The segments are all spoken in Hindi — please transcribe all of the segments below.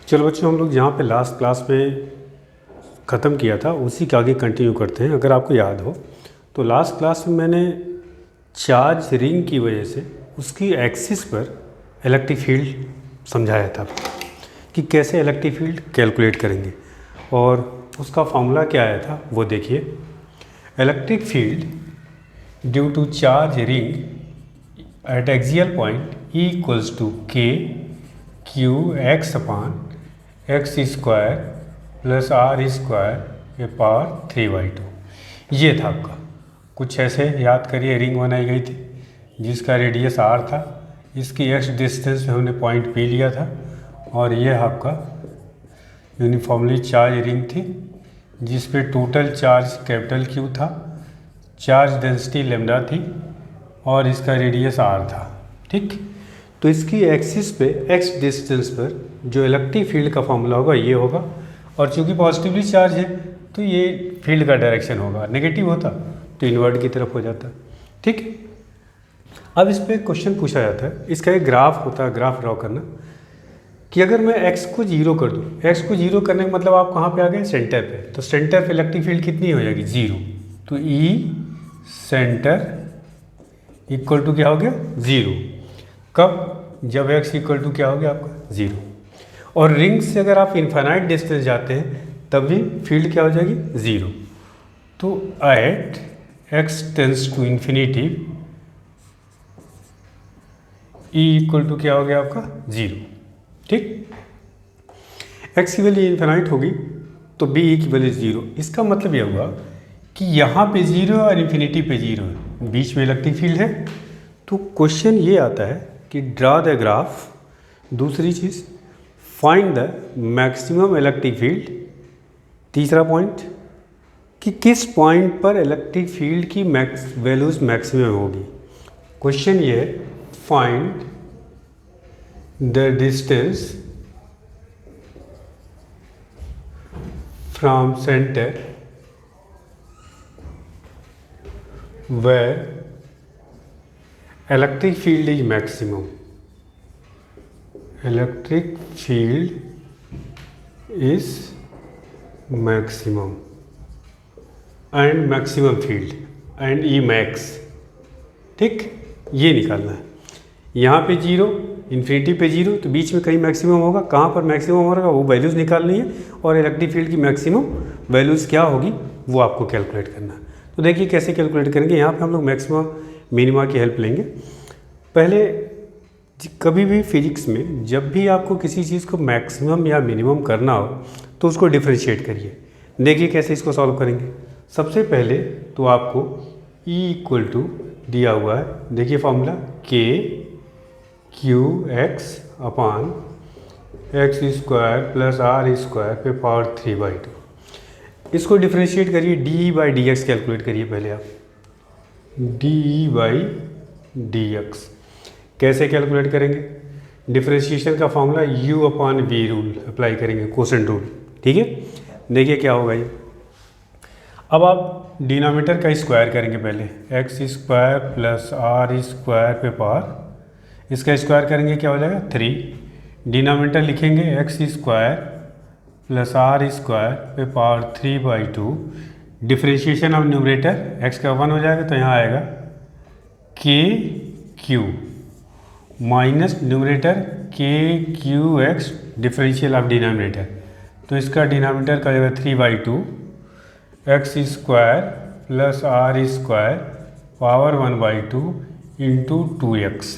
चलो बच्चों, हम लोग जहाँ पे लास्ट क्लास में ख़त्म किया था उसी के आगे कंटिन्यू करते हैं। अगर आपको याद हो तो लास्ट क्लास में मैंने चार्ज रिंग की वजह से उसकी एक्सिस पर इलेक्ट्रिक फील्ड समझाया था कि कैसे इलेक्ट्रिक फील्ड कैलकुलेट करेंगे, और उसका फॉर्मूला क्या आया था वो देखिए। Electric field due to charge ring at axial point E equals to k Q x upon x square plus are square के पावर 3/2। ये था आपका। कुछ ऐसे याद करिए, रिंग बनाई गई थी जिसका रेडियस r था, इसकी x डिस्टेंस में हमने पॉइंट P लिया था, और ये आपका यूनिफॉर्मली चार्ज रिंग थी जिस पे टोटल चार्ज कैपिटल Q था, चार्ज डेंसिटी लैम्डा थी, और इसका रेडियस r था। ठीक, तो इसकी एक्सिस पे x डिस्टेंस पर जो इलेक्ट्रिक फील्ड का फॉर्मूला होगा ये होगा, और चूंकि पॉजिटिवली चार्ज है तो ये फील्ड का डायरेक्शन होगा। नेगेटिव होता तो इन्वर्ट की तरफ हो जाता। ठीक, अब इस पर क्वेश्चन पूछा जाता है, इसका एक ग्राफ होता है, ग्राफ ड्रॉ करना कि अगर मैं x को 0 कर दूँ, x को 0 करने का मतलब आप कहाँ पे आ गए, सेंटर पे। तो सेंटर पे इलेक्ट्रिक फील्ड कितनी हो जाएगी, 0। तो E सेंटर इक्वल टू क्या हो गया, 0। कब, जब x इक्वल टू क्या हो गया आपका, 0। और रिंग से अगर आप इन्फाइनाइट डिस्टेंस जाते हैं तब भी फील्ड क्या हो जाएगी, 0। तो at x tends to infinity E equal to क्या हो गया आपका, 0। ठीक, x की वैल्यू इन्फिनाइट होगी तो B की वैल्यू 0। इसका मतलब यह हुआ कि यहाँ पे 0 और इन्फिनिटी पे 0 है, बीच में इलेक्ट्रिक फील्ड है। तो क्वेश्चन ये आता है कि ड्रा द ग्राफ। दूसरी चीज़, find the maximum electric field. तीसरा पॉइंट कि किस पॉइंट पर इलेक्ट्रिक फील्ड की वैल्यूज मैक्सिमम होगी। क्वेश्चन ये है, find the distance from centre where electric field is maximum. Electric field is maximum and maximum field and E max. ठीक, ये निकालना है। यहाँ पे 0, इन्फिनिटी पे 0, तो बीच में कहीं मैक्सिमम होगा। कहाँ पर मैक्सिमम होगा वो वैल्यूज़ निकालनी है, और इलेक्ट्रिक फील्ड की मैक्सिमम वैल्यूज़ क्या होगी वो आपको कैलकुलेट करना है। तो देखिए कैसे कैलकुलेट करेंगे। यहाँ पे हम लोग मैक्सिमम मिनिमा की हेल्प लेंगे। पहले कभी भी फिजिक्स में जब भी आपको किसी चीज़ को मैक्सिमम या मिनिमम करना हो तो उसको डिफरेंशिएट करिए। देखिए कैसे इसको सॉल्व करेंगे। सबसे पहले तो आपको E इक्वल टू दिया हुआ है, देखिए formula K Q x upon x square plus are square पे पावर 3/2। इसको डिफरेंशिएट करिए, d by d x calculate करिए पहले आप। डी बाई डी एक्स कैसे कैलकुलेट करेंगे, डिफरेंशिएशन का formula u upon v rule apply करेंगे, कोसेंट रूल। ठीक है, देखिए क्या होगा ये। अब आप डिनोमिनेटर का स्क्वायर करेंगे पहले, X square plus are square पे पावर, इसका स्क्वायर करेंगे क्या हो जाएगा, 3। डिनोमिनेटर लिखेंगे X square plus are square पे power 3/2। Differentiation of numerator, X का 1 हो जाएगा तो यहाँ आएगा K Q minus numerator K Q X differential of denominator, तो इसका डिनोमिनेटर का जाएगा 3/2 X square plus are square power 1/2 into 2x।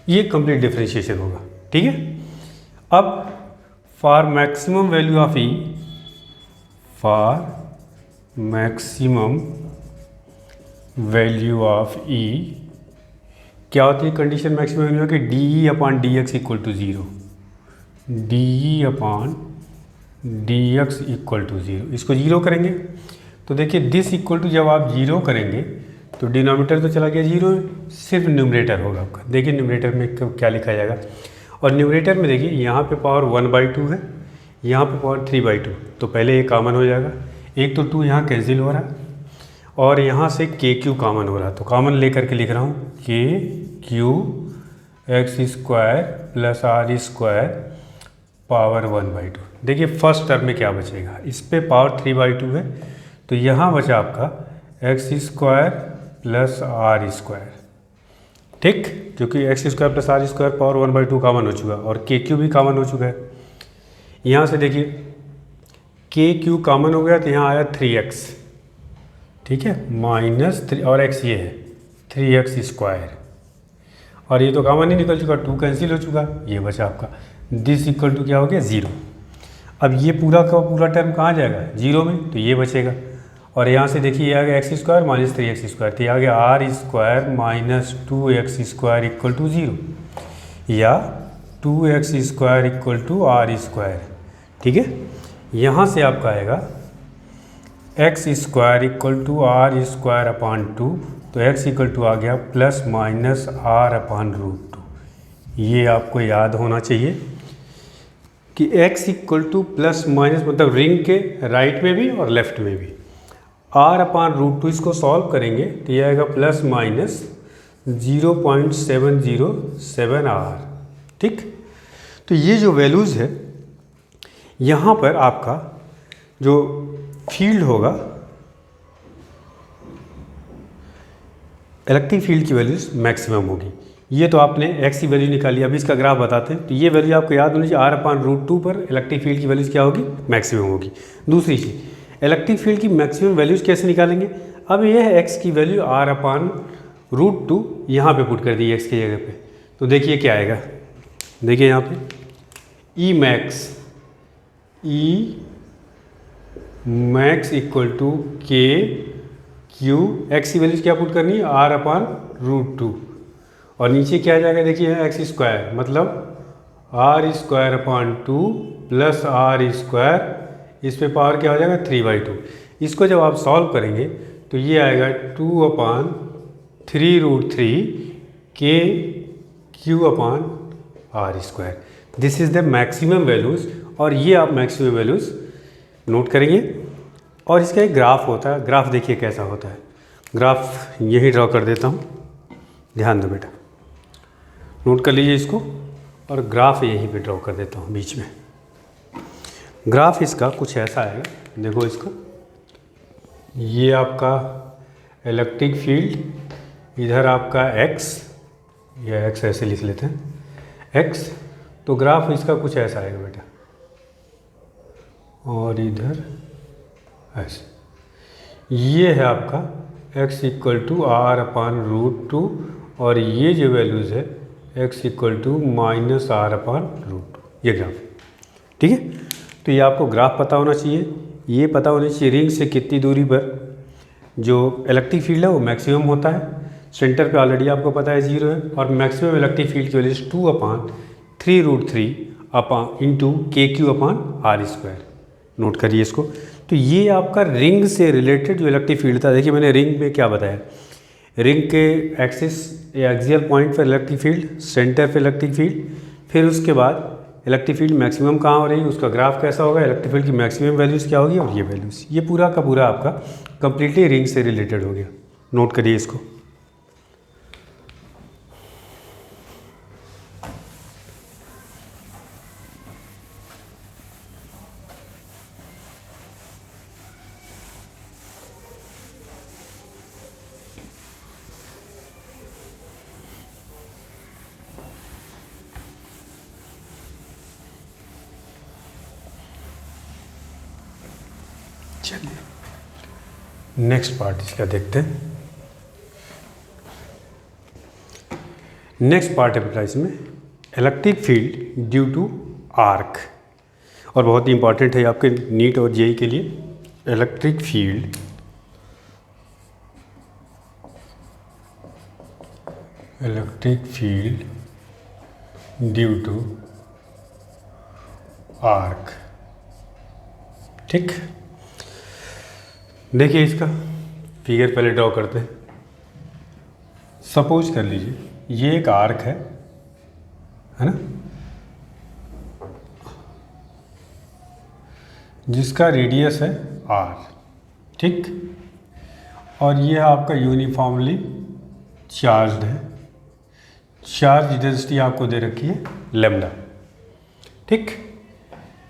ये कंप्लीट डिफरेंशिएशन होगा। ठीक है, अब for maximum value of E, for maximum value of E क्या होती है कंडीशन मैक्सिमम वैल्यू की, d E upon d x equal to 0। D E upon d x equal to 0, इसको 0 करेंगे तो देखिए दिस इक्वल टू, जब आप 0 करेंगे तो डिनोमिनेटर तो चला गया 0, सिर्फ न्यूमरेटर होगा आपका। देखिए न्यूमरेटर में क्या लिखा जाएगा, और न्यूमरेटर में देखिए यहाँ पे पावर 1/2 है, यहाँ पे पावर 3/2, तो पहले ये कॉमन हो जाएगा। एक तो 2 यहाँ कैंसिल हो रहा है, और यहाँ से के क्यू कॉमन हो रहा है, तो कॉमन लेकर के लिख रहा हूँ K Q x square plus are square power 1/2। देखिए फर्स्ट टर्म में क्या बचेगा, इस पे पावर 3/2 है, तो यहाँ बचा आपका x square plus are square. ठीक, क्योंकि x square plus are square power 1/2 common हो चुका और के क्यू भी कॉमन हो चुका है। यहाँ से देखिए के क्यू कॉमन हो गया तो यहाँ आया 3x, ठीक है, -3 और x ये है 3x स्क्वायर, और ये तो कॉमन ही निकल चुका, 2 कैंसिल हो चुका, ये बचा आपका दिस इक्वल टू क्या हो गया 0। अब ये पूरा का पूरा टर्म कहाँ जाएगा 0 में, तो ये बचेगा। और यहाँ से देखिए ये आ गया x square minus 3x square, तो ये आ गया r square minus 2x square equal to 0, या 2x square equal to r square. ठीक है, यहाँ से आपका आएगा x square equal to r square upon 2, तो x इक्वल टू आ गया प्लस माइनस आर अपान √2। ये आपको याद होना चाहिए कि x equal two plus minus मतलब रिंग के राइट में भी और लेफ्ट में भी, r अपान √2 इसको सॉल्व करेंगे तो ये आएगा प्लस माइनस 0.707 r। ठीक, तो ये जो वैल्यूज़ है यहाँ पर आपका जो फील्ड होगा, इलेक्ट्रिक फील्ड की वैल्यूज मैक्सिमम होगी। ये तो आपने x की वैल्यू निकाली, अभी इसका ग्राफ बताते हैं। तो ये वैल्यू आपको याद होनी चाहिए, r अपान √2 पर इलेक्ट्रिक फील्ड की वैल्यूज क्या होगी, मैक्सिमम होगी। दूसरी चीज़, इलेक्ट्रिक फील्ड की मैक्सिमम वैल्यूज कैसे निकालेंगे, अब ये है x की वैल्यू r अपान √2 यहाँ पे पुट कर दी x की जगह पे, तो देखिए क्या आएगा, देखिए यहाँ पे E max equal to k Q, x की वैल्यूज क्या पुट करनी है r अपान √2, और नीचे क्या आ जाएगा देखिए एक्स स्क्वायर मतलब r square upon 2 plus are square, इस पे पावर क्या हो जाएगा 3/2। इसको जब आप सॉल्व करेंगे तो ये आएगा 2 upon 3√3 K Q upon are square. This is the maximum values, और ये आप मैक्सिमम वैल्यूज़ नोट करेंगे। और इसका एक ग्राफ होता है, ग्राफ देखिए कैसा होता है, ग्राफ यही ड्रॉ कर देता हूँ, ध्यान दो बेटा, नोट कर लीजिए इसको, और ग्राफ यहीं पे ड्रॉ कर देता हूँ बीच में। ग्राफ इसका कुछ ऐसा है, देखो इसको, ये आपका इलेक्ट्रिक फील्ड, इधर आपका x, या x ऐसे लिख लेते हैं x, तो ग्राफ इसका कुछ ऐसा आएगा बेटा, और इधर ऐसे, ये है आपका x equal to R upon √2, और ये जो वैल्यूज़ है x equal to minus R upon √2, ये ग्राफ। ठीक है, तो ये आपको ग्राफ पता होना चाहिए, ये पता होना चाहिए रिंग से कितनी दूरी पर जो इलेक्ट्रिक फील्ड है वो मैक्सिमम होता है। सेंटर पे ऑलरेडी आपको पता है 0 है, और मैक्सिमम इलेक्ट्रिक फील्ड की value 2 upon 3√3 upon into K Q upon are square. Note करिए इसको। तो ये आपका रिंग से रिलेटेड जो इलेक्ट्रिक फील्ड था, देखिए मैंने रिंग में क्या बताया, रिंग के एक्सिस या एक्सियल पॉइंट पर इलेक्ट्रिक फील्ड, सेंटर पे इलेक्ट्रिक फील्ड, फिर उसके बाद इलेक्ट्रिक फील्ड मैक्सिमम कहाँ हो रही है, उसका ग्राफ कैसा होगा, इलेक्ट्रिक फील्ड की मैक्सिमम वैल्यूज़ क्या होगी, और ये वैल्यूज़, ये पूरा का पूरा आपका कंप्लीटली रिंग से रिलेटेड हो गया। नोट करिए इसको। चलिए नेक्स्ट पार्ट इसका देखते हैं। नेक्स्ट पार्ट है इसमें electric field due to arc, और बहुत ही इंपॉर्टेंट है आपके नीट और जेई के लिए। Electric field due to arc. ठीक, देखिए इसका फिगर पहले ड्रॉ करते हैं। सपोज कर लीजिए ये एक आर्क है ना, जिसका रेडियस है r। ठीक, और ये आपका यूनिफॉर्मली चार्ज्ड है, चार्ज डेंसिटी आपको दे रखी है लैम्डा। ठीक,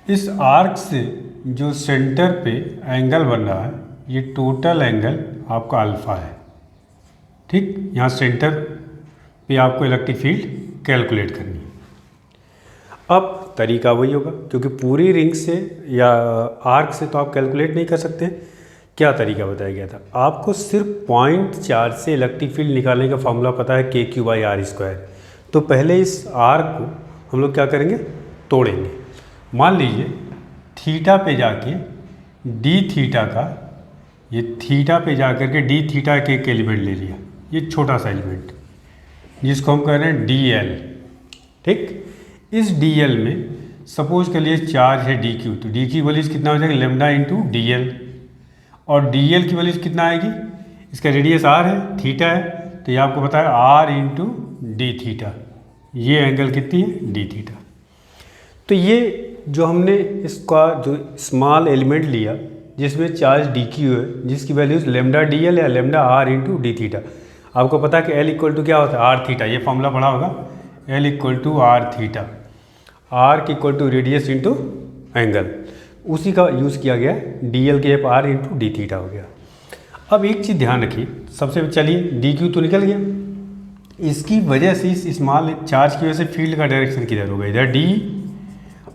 इस आर्क से जो सेंटर पे एंगल बन रहा है ये टोटल एंगल आपका अल्फा है। ठीक, यहाँ सेंटर पे आपको इलेक्ट्रिक फील्ड कैलकुलेट करनी है। अब तरीका वही होगा, क्योंकि पूरी रिंग से या आर्क से तो आप कैलकुलेट नहीं कर सकते। क्या तरीका बताया गया था आपको? सिर्फ पॉइंट चार्ज से इलेक्ट्रिक फील्ड निकालने का फॉर्मूला पता है KQ/R²। तो पहले इस आर्क को हम लोग क्या करेंगे, तोड़ेंगे। मान लीजिए थीटा पे जाके डी थीटा का, ये थीटा पे जा करके डी थीटा के एक एलिमेंट ले लिया, ये छोटा सा एलिमेंट जिसको हम कह रहे हैं DL। ठीक, इस DL में सपोज कर लिए चार्ज है DQ, तो DQ की वैल्यू कितना हो जाएगा, लेमडा इंटू DL। और DL की वैल्यू कितना आएगी, इसका रेडियस R है, थीटा है, तो ये आपको पता है R इंटू डी थीटा। ये एंगल कितनी है, डी थीटा। तो ये जो हमने इसका जो स्मॉल एलिमेंट लिया जिसमें चार्ज DQ है, जिसकी वैल्यूज लेमडा DL या lambda R into D theta. आपको पता है कि L इक्वल टू क्या होता है, R थीटा। ये फॉर्मूला पढ़ा होगा, L equal to R theta, R equal to radius into angle. उसी का यूज़ किया गया, DL के R इंटू डी थीटा हो गया। अब एक चीज़ ध्यान रखिए, सबसे चलिए DQ तो निकल गया, इसकी वजह से इस स्मॉल चार्ज की वजह से फील्ड का डायरेक्शन किधर होगा, इधर D,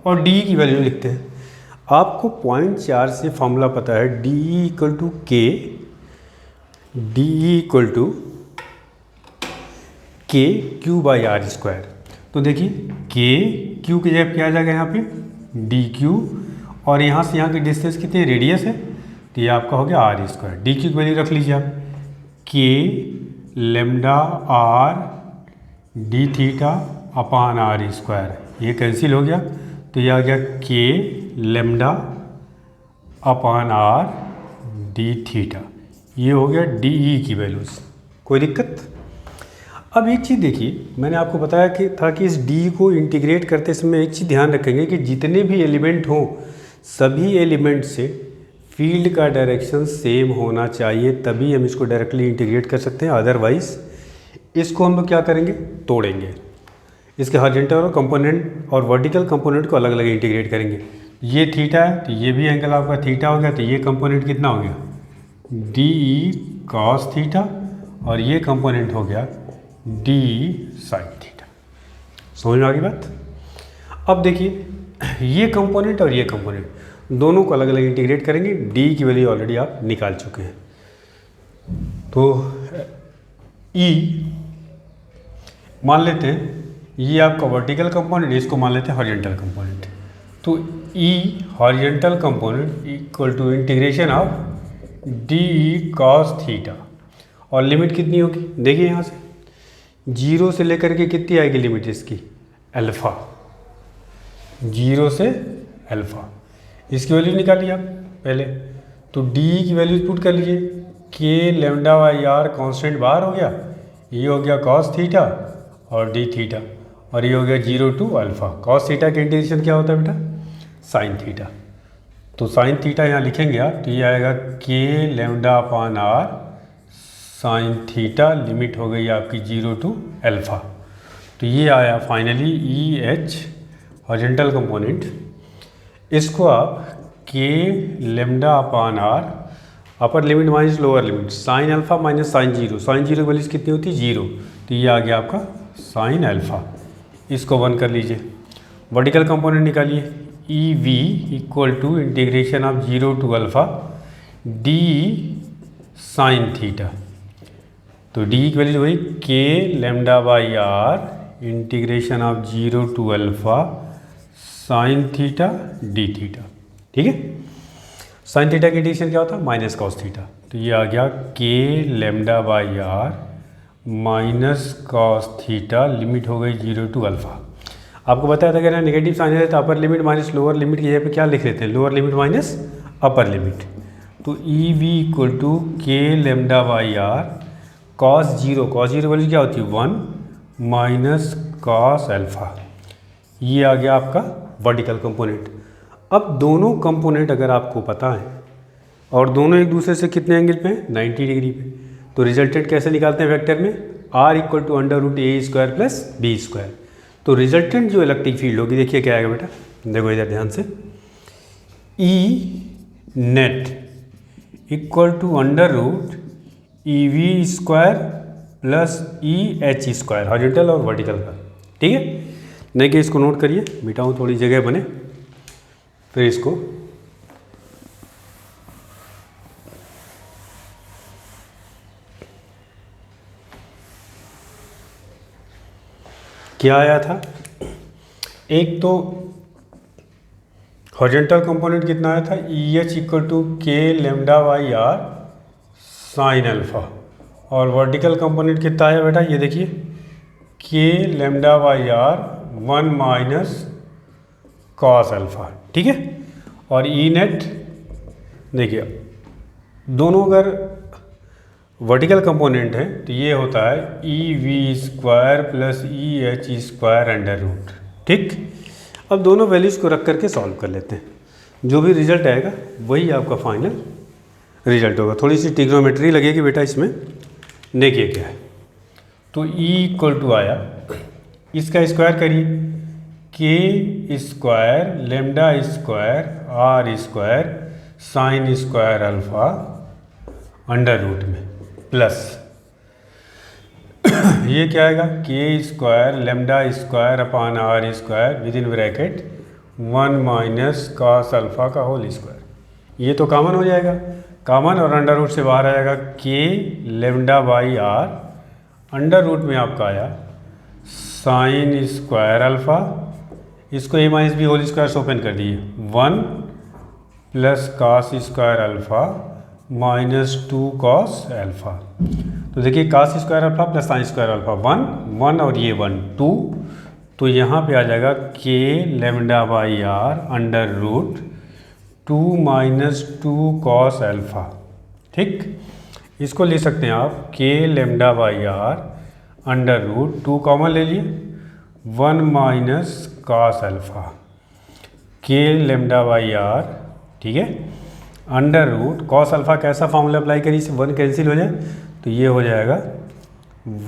और D की वैल्यू लिखते हैं। आपको पॉइंट चार्ज से फॉर्मूला पता है, DE equal to K, DE equal to KQ/R²। तो देखिए KQ की जगह क्या आ जाएगा यहाँ पे DQ, और यहाँ से यहाँ की डिस्टेंस कितनी है, रेडियस है, तो ये आपका हो गया R²। DQ की वैल्यू रख लीजिए आप, K lambda R D theta upon R²। ये कैंसिल हो गया, तो ये आ गया K लेमडा अपान R डी थीटा। ये हो गया DE की वैल्यूज़। कोई दिक्कत? अब एक चीज़ देखिए, मैंने आपको बताया कि था कि इस D को इंटीग्रेट करते समय एक चीज़ ध्यान रखेंगे कि जितने भी एलिमेंट हों सभी एलिमेंट से फील्ड का डायरेक्शन सेम होना चाहिए, तभी हम इसको डायरेक्टली इंटीग्रेट कर सकते हैं। अदरवाइज इसको हम लोग क्या करेंगे, तोड़ेंगे। इसके हॉरिजॉन्टल कंपोनेंट और वर्टिकल कंपोनेंट को अलग अलग इंटीग्रेट करेंगे। ये थीटा है तो ये भी एंगल आपका थीटा हो गया, तो ये कंपोनेंट कितना हो गया, DE cos थीटा, और ये कंपोनेंट हो गया DE sin थीटा। समझ में आ गई बात? अब देखिए ये कंपोनेंट और ये कंपोनेंट दोनों को अलग अलग इंटीग्रेट करेंगे। D की वैल्यू ऑलरेडी आप निकाल चुके हैं। तो E मान लेते हैं, ये आपका वर्टिकल कंपोनेंट, इसको मान लेते हैं हॉरिजॉन्टल कंपोनेंट। तो E horizontal component equal to integration of DE cos theta, और लिमिट कितनी होगी, देखिए यहाँ से 0 से लेकर के कितनी आएगी लिमिट इसकी, अल्फ़ा, 0 से अल्फ़ा। इसकी वैल्यू निकालिए आप पहले, तो D की वैल्यू पुट कर लीजिए, K लेमडा/R कांस्टेंट बाहर हो गया, ये हो गया cos थीटा और D थीटा, और ये हो गया 0 टू अल्फ़ा। cos थीटा का इंटीग्रेशन क्या होता है बेटा, sin थीटा। तो sin थीटा यहाँ लिखेंगे आप, तो ये आएगा K लेमडा/R sin थीटा, लिमिट हो गई आपकी 0 टू अल्फ़ा। तो ये आया फाइनली EH हॉरिजॉन्टल कंपोनेंट। इसको आप K lambda upper limit minus lower limit sine alpha minus sine zero, sine zero की वैल्यू कितनी होती है, 0, तो ये आ गया आपका साइन अल्फ़ा। इसको 1 कर लीजिए। वर्टिकल कंपोनेंट निकालिए, EV equal to integration of 0 to alpha DE sine theta. तो DE की वैल्यू वही K lambda integration of 0 to alpha sine theta D theta. ठीक है, साइन थीटा की इंटीग्रेशन क्या होता है, माइनस कॉस थीटा। तो ये आ गया K lambda minus cos theta, limit हो गई 0 टू अल्फ़ा। आपको बताया था कि ना नेगेटिव साइन है तो upper limit minus lower limit की जगह पे क्या लिख लेते हैं, lower limit minus upper limit. तो EV equal to K lambda cos zero, cos zero value क्या होती है 1 माइनस कॉस अल्फ़ा। ये आ गया आपका वर्टिकल कंपोनेंट। अब दोनों कंपोनेंट अगर आपको पता है और दोनों एक दूसरे से कितने एंगल पे हैं, 90 डिग्री पे, तो रिजल्टेंट कैसे निकालते हैं वेक्टर में, R equal to √a² plus b²। तो रिजल्टेंट जो इलेक्ट्रिक फील्ड होगी, देखिए क्या आएगा बेटा, देखो इधर ध्यान से, E net equal to under root E V square plus E H square, horizontal और वर्टिकल का। ठीक है, नहीं कि इसको नोट करिए, मिटाऊँ थोड़ी जगह बने, फिर इसको क्या आया था। एक तो हॉरिजॉन्टल कंपोनेंट कितना आया था, E H equal to K lambda by are sine alpha, और वर्टिकल कंपोनेंट कितना आया बेटा, ये देखिए K lambda by are 1 minus cos alpha. ठीक है, और ई नेट देखिए, दोनों अगर वर्टिकल कंपोनेंट है तो ये होता है E V square plus E H square under root. ठीक, अब दोनों वैल्यूज़ को रख करके सॉल्व कर लेते हैं, जो भी रिजल्ट आएगा वही आपका फाइनल रिजल्ट होगा। थोड़ी सी ट्रिग्नोमेट्री लगेगी बेटा इसमें, देखिए क्या है। तो ई इक्वल टू आया, इसका स्क्वायर करिए, K square lambda square r square sine square alpha under root में प्लस ये क्या आएगा, K square lambda square upon are square within bracket 1 minus cos alpha का होल स्क्वायर। ये तो कॉमन हो जाएगा, कॉमन और अंडर रूट से बाहर आ जाएगा K lambda by are, under root में आपका आया साइन स्क्वायर अल्फा, इसको A minus B whole square से ओपन कर दिए, 1 plus cos square alpha minus 2 cos alpha. तो देखिए cos square alpha plus sine square alpha 1 और ये 1 2, तो यहाँ पे आ जाएगा K lambda by are under root 2 minus 2 cos alpha. ठीक, इसको ले सकते हैं आप K lambda by are under root 2 common ले लिए 1 minus cos alpha, K lambda by r, ठीक है, अंडर रूट कॉस अल्फा कैसा फॉर्मूला अप्लाई करिए, 1 कैंसिल हो जाए तो ये हो जाएगा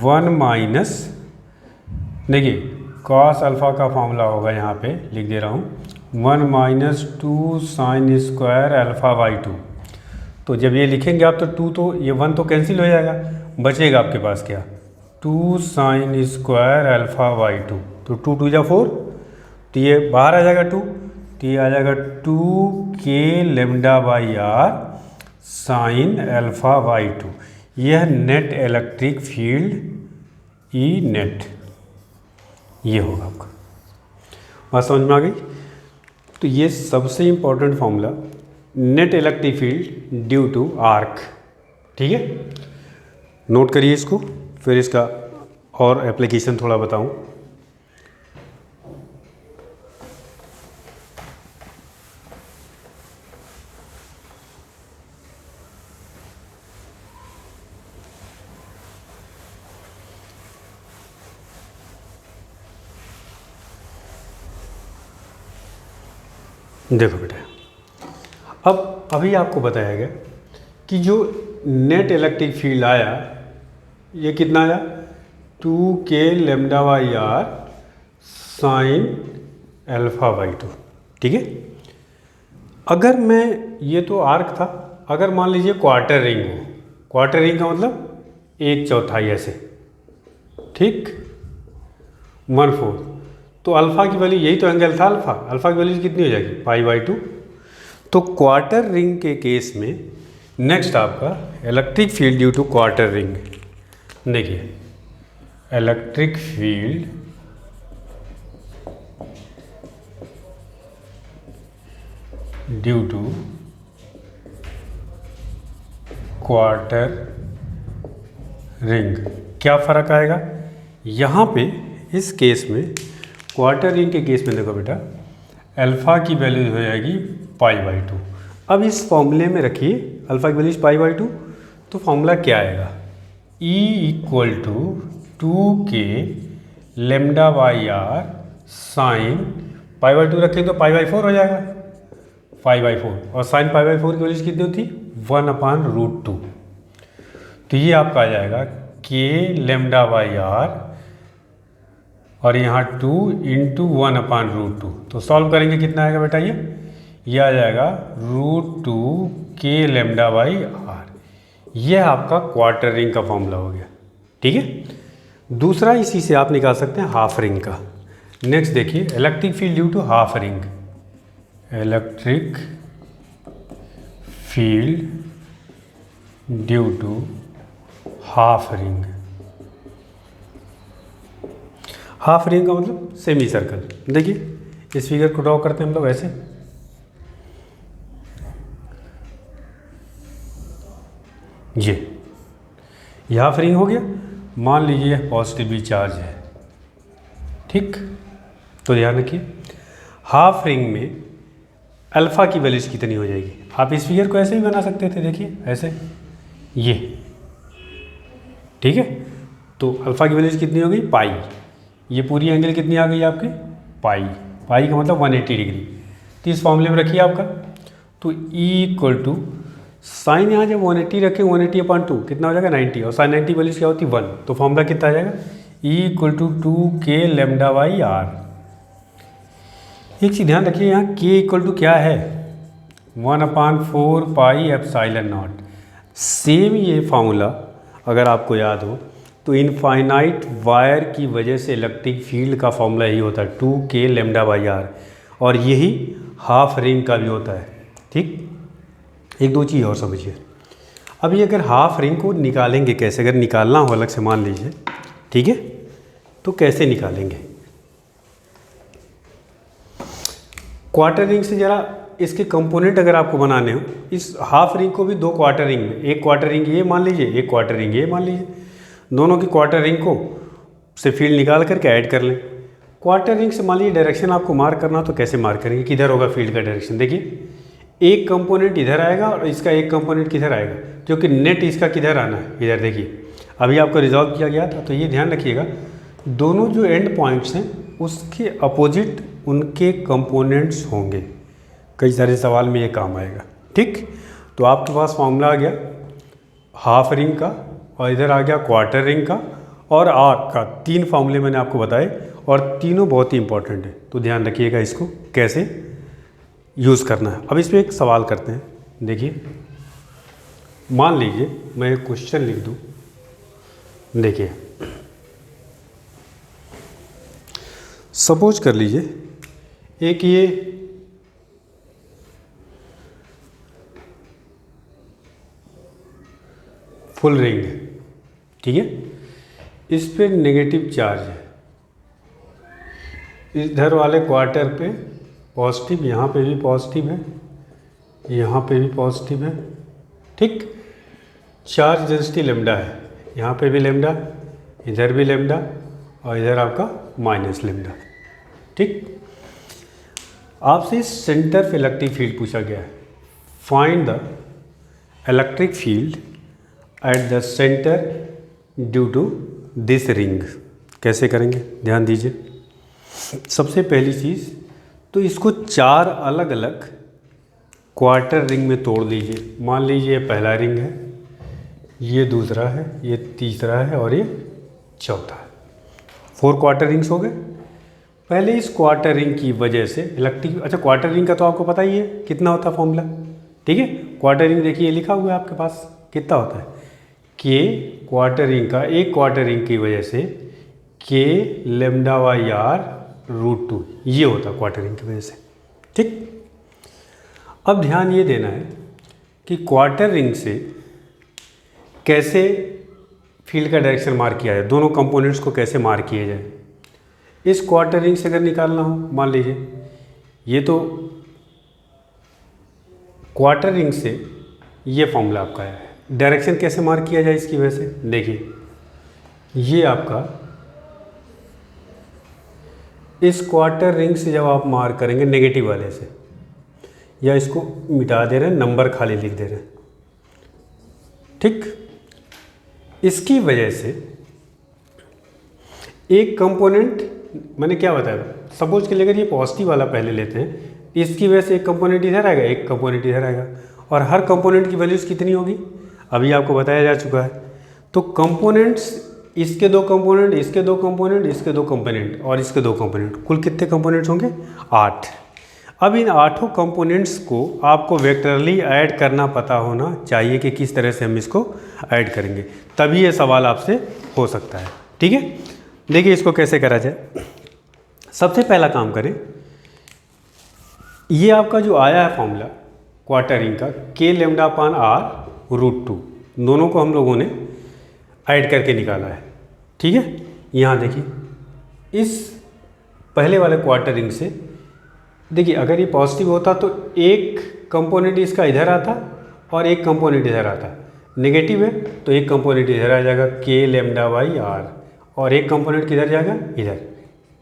1 माइनस, देखिए कॉस अल्फा का फॉर्मूला होगा, यहाँ पे लिख दे रहा हूँ 1 minus 2 sign square alpha by 2। तो जब ये लिखेंगे आप तो 2 तो ये 1 तो कैंसिल हो जाएगा, बचेगा आपके पास क्या 2 साइन स्क्वायर अल्फा बाई 2, तो 2 2 जा 4, तो ये बाहर आ जाएगा 2, तो ये आ जाएगा 2 K lambda by are sine alpha by 2। यह net electric field E net ये होगा आपका। बात समझ में आ गई। तो ये सबसे important formula net electric field due to arc. ठीक है, नोट करिए इसको, फिर इसका और एप्लीकेशन थोड़ा बताऊं। देखो बेटा, अब अभी आपको बताया गया कि जो नेट इलेक्ट्रिक फील्ड आया ये कितना आया 2 K lambda by are sine alpha by 2। ठीक है, अगर मैं, ये तो आर्क था, अगर मान लीजिए क्वार्टर रिंग हो, क्वार्टर रिंग का मतलब 1/4 ऐसे, ठीक 1/4, तो अल्फ़ा की वैल्यू, यही तो एंगल था अल्फ़ा, अल्फ़ा की वैल्यू कितनी हो जाएगी पाई बाई 2। तो क्वार्टर रिंग के केस में नेक्स्ट आपका electric field due to quarter ring, देखिए electric field due to quarter ring, क्या फ़र्क आएगा यहाँ पे, इस केस में क्वार्टर रिंग के केस में देखो बेटा अल्फ़ा की वैल्यू हो जाएगी पाई बाई 2। अब इस फॉर्मूले में रखिए अल्फ़ा की वैल्यू पाई बाई 2, तो फॉर्मूला क्या आएगा E equal to 2 K lambda by are sine pi by 2 रखें तो पाई बाई 4 हो जाएगा, पाई बाई 4, और साइन पाई बाई 4 की वैल्यू कितनी होती 1/√2। तो ये आपका आ जाएगा के लेमडा बाई आर और यहाँ 2 × 1/√2। तो सॉल्व करेंगे कितना आएगा बेटा, ये आ जाएगा √2 k लैम्डा बाई आर। यह आपका क्वार्टर रिंग का फॉर्मूला हो गया। ठीक है। दूसरा इसी से आप निकाल सकते हैं हाफ रिंग का। नेक्स्ट देखिए, electric field due to half ring, electric field due to half ring. Half ring का मतलब सेमी सर्कल। देखिए इस फिगर को ड्रॉ करते हैं हम लोग ऐसे, ये हाफ रिंग हो गया। मान लीजिए पॉजिटिवली चार्ज है, ठीक। तो ध्यान रखिए हाफ रिंग में अल्फ़ा की वैल्यूज कितनी हो जाएगी। आप इस फिगर को ऐसे भी बना सकते थे, देखिए ऐसे, ये ठीक है। तो अल्फ़ा की वैल्यूज कितनी हो गई, पाई। ये पूरी एंगल कितनी आ गई आपकी, पाई। पाई का मतलब 180 डिग्री। तो इस फॉर्मूले में रखिए आपका, तो E इक्वल टू साइन यहाँ जब 180 रखें 180/2 कितना हो जाएगा 90, और साइन 90 वैल्यूज क्या होती है 1। तो फॉर्मूला कितना आ जाएगा, E equal to 2k lambda by R. एक चीज़ ध्यान रखिए यहाँ k इक्वल टू क्या है, 1/4 पाई एप्सिलॉन नॉट। सेम ये फार्मूला अगर आपको याद हो तो इनफाइनाइट वायर की वजह से इलेक्ट्रिक फील्ड का फॉर्मूला यही होता है 2k लैम्डा बाई आर, और यही हाफ रिंग का भी होता है। ठीक। एक दो चीज़ और समझिए। अभी अगर हाफ रिंग को निकालेंगे कैसे, अगर निकालना हो अलग से मान लीजिए, ठीक है, तो कैसे निकालेंगे। क्वार्टर रिंग से ज़रा इसके कंपोनेंट अगर आपको बनाने हो, इस हाफ रिंग को भी दो क्वार्टर रिंग में, एक क्वार्टर रिंग ये मान लीजिए, एक क्वार्टर रिंग ये मान लीजिए, दोनों की क्वार्टर रिंग को से फील्ड निकाल करके ऐड कर लें। क्वार्टर रिंग से मान लीजिए डायरेक्शन आपको मार्क करना, तो कैसे मार्क करेंगे, किधर होगा फील्ड का डायरेक्शन। देखिए एक कंपोनेंट इधर आएगा और इसका एक कंपोनेंट किधर आएगा, क्योंकि नेट इसका किधर आना है, इधर। देखिए अभी आपको रिजॉल्व किया गया था, तो ये ध्यान रखिएगा दोनों जो एंड पॉइंट्स हैं उसके अपोजिट उनके कंपोनेंट्स होंगे। कई सारे सवाल में ये काम आएगा। ठीक। तो आपके पास फॉर्मूला आ गया हाफ रिंग का, और इधर आ गया क्वार्टर रिंग का और आर का। तीन फार्मूले मैंने आपको बताए और तीनों बहुत ही इंपॉर्टेंट है, तो ध्यान रखिएगा इसको कैसे यूज़ करना है। अब इसमें एक सवाल करते हैं। देखिए मान लीजिए मैं एक क्वेश्चन लिख दूं, देखिए सपोज कर लीजिए एक ये फुल रिंग है, ठीक है, इस पे नेगेटिव चार्ज है, इधर वाले क्वार्टर पे पॉजिटिव, यहाँ पे भी पॉजिटिव है, यहाँ पे भी पॉजिटिव है। ठीक। चार्ज डेंसिटी लैम्डा है, यहाँ पे भी लैम्डा, इधर भी लैम्डा, और इधर आपका माइनस लैम्डा। ठीक। आपसे सेंटर पे इलेक्ट्रिक फील्ड पूछा गया है, find the electric field at the centre due to this ring. कैसे करेंगे ध्यान दीजिए। सबसे पहली चीज़ तो इसको चार अलग अलग क्वार्टर रिंग में तोड़ लीजिए। मान लीजिए ये पहला रिंग है, ये दूसरा है, ये तीसरा है और ये चौथा है। 4 क्वार्टर रिंग्स हो गए। पहले इस क्वार्टर रिंग की वजह से इलेक्ट्रिक, अच्छा क्वार्टर रिंग का तो आपको पता ही है कितना होता है फॉर्मूला, ठीक है। क्वार्टर रिंग देखिए लिखा हुआ है आपके पास, कितना होता है के क्वार्टर रिंग का, एक क्वार्टर रिंग की वजह से के लैम्डा बाई आर √2, ये होता है क्वार्टर रिंग की वजह से। ठीक। अब ध्यान ये देना है कि क्वार्टर रिंग से कैसे फील्ड का डायरेक्शन मार्क किया जाए, दोनों कंपोनेंट्स को कैसे मार्क किया जाए। इस क्वार्टर रिंग से अगर निकालना हो, मान लीजिए ये तो क्वार्टर रिंग से ये फॉर्मूला आपका है, डायरेक्शन कैसे मार्क किया जाए इसकी वजह से। देखिए ये आपका इस क्वार्टर रिंग से जब आप मार्क करेंगे नेगेटिव वाले से, या इसको मिटा दे रहे हैं, नंबर खाली लिख दे रहे हैं, ठीक। इसकी वजह से एक कंपोनेंट, मैंने क्या बताया, सपोज के लिए अगर ये पॉजिटिव वाला पहले लेते हैं, इसकी वजह से एक कंपोनेंट इधर आएगा, एक कंपोनेंट इधर आएगा, और हर कंपोनेंट की वैल्यूज कितनी होगी अभी आपको बताया जा चुका है। तो कंपोनेंट्स, इसके दो कंपोनेंट, इसके दो कंपोनेंट, इसके दो कंपोनेंट और इसके दो कंपोनेंट, कुल कितने कंपोनेंट्स होंगे 8। अब इन 8 कंपोनेंट्स को आपको वेक्टरली ऐड करना पता होना चाहिए कि किस तरह से हम इसको ऐड करेंगे, तभी ये सवाल आपसे हो सकता है। ठीक है, देखिए इसको कैसे करा जाए। सबसे पहला काम करें, ये आपका जो आया है फॉर्मूला क्वार्टरिंग का k लेमडा अपान r रूट 2, दोनों को हम लोगों ने ऐड करके निकाला है। ठीक है, यहाँ देखिए इस पहले वाले क्वार्टरिंग से देखिए, अगर ये पॉजिटिव होता तो एक कंपोनेंट इसका इधर आता और एक कंपोनेंट इधर आता। नेगेटिव है तो एक कंपोनेंट इधर आ जाएगा k लेमडा बाई आर, और एक कंपोनेंट किधर जाएगा, इधर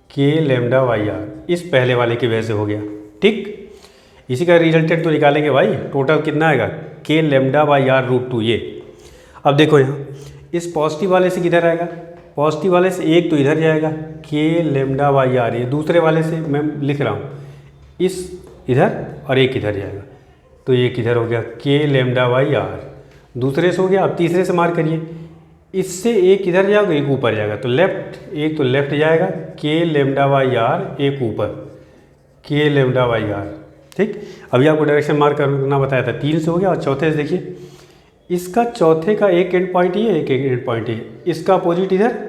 k लेमडा बाई आर, इस पहले वाले की वजह से हो गया। ठीक, इसी का रिजल्टेंट तो निकालेंगे भाई, टोटल कितना आएगा k lambda by R root 2 ये। अब देखो यहाँ इस पॉजिटिव वाले से किधर आएगा, पॉजिटिव वाले से एक तो इधर जाएगा k लेमडा बाई आर, ये दूसरे वाले से मैं लिख रहा हूँ इस इधर और एक इधर जाएगा, तो ये किधर हो गया k लेमडा बाई आर, दूसरे से हो गया। अब तीसरे से मार करिए, इससे एक इधर जाएगा एक ऊपर जाएगा, तो लेफ्ट एक तो लेफ्ट जाएगा k लेमडा बाई आर, एक ऊपर k लेमडा बाई आर। ठीक, अभी आपको डायरेक्शन मार्क करना बताया था, 3 से हो गया। और चौथे से देखिए, इसका चौथे का एक एंड पॉइंट ये, एक एंड पॉइंट ये, इसका अपोजिट इधर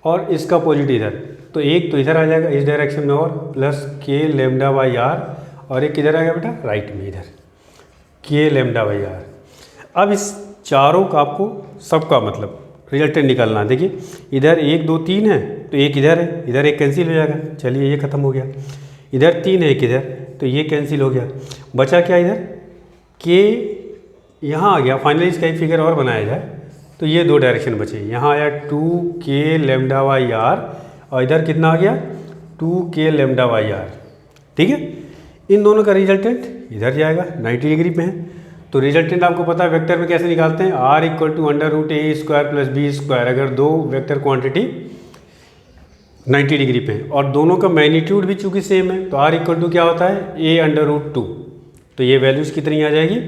और इसका अपोजिट इधर, तो एक तो इधर आ जाएगा इस डायरेक्शन में और plus k lambda by R, और एक किधर आ गया बेटा, राइट में इधर k लेमडा बाई आर। अब इस चारों का आपको सबका मतलब रिजल्टेंट निकालना है। देखिए इधर 1 2 3 है तो एक इधर है, इधर एक कैंसिल हो जाएगा, चलिए ये खत्म हो गया। इधर 3 है एक इधर, तो ये कैंसिल हो गया, बचा क्या इधर k यहाँ आ गया। फाइनली इसका एक फिगर और बनाया जाए तो ये 2 डायरेक्शन बचे, यहाँ आया 2k लेमडा बाई आर, और इधर कितना आ गया 2k लेमडा बाई आर। ठीक है, इन दोनों का रिजल्टेंट इधर जाएगा, 90 डिग्री पे है। तो रिजल्टेंट आपको पता है वेक्टर में कैसे निकालते हैं, r equal to under root A square plus B square, अगर दो वेक्टर क्वांटिटी 90 डिग्री पे है और दोनों का मैग्नीट्यूड भी चूंकि सेम है, तो r इक्वल टू क्या होता है a अंडर रूट 2, तो ये वैल्यूज कितनी आ जाएगी,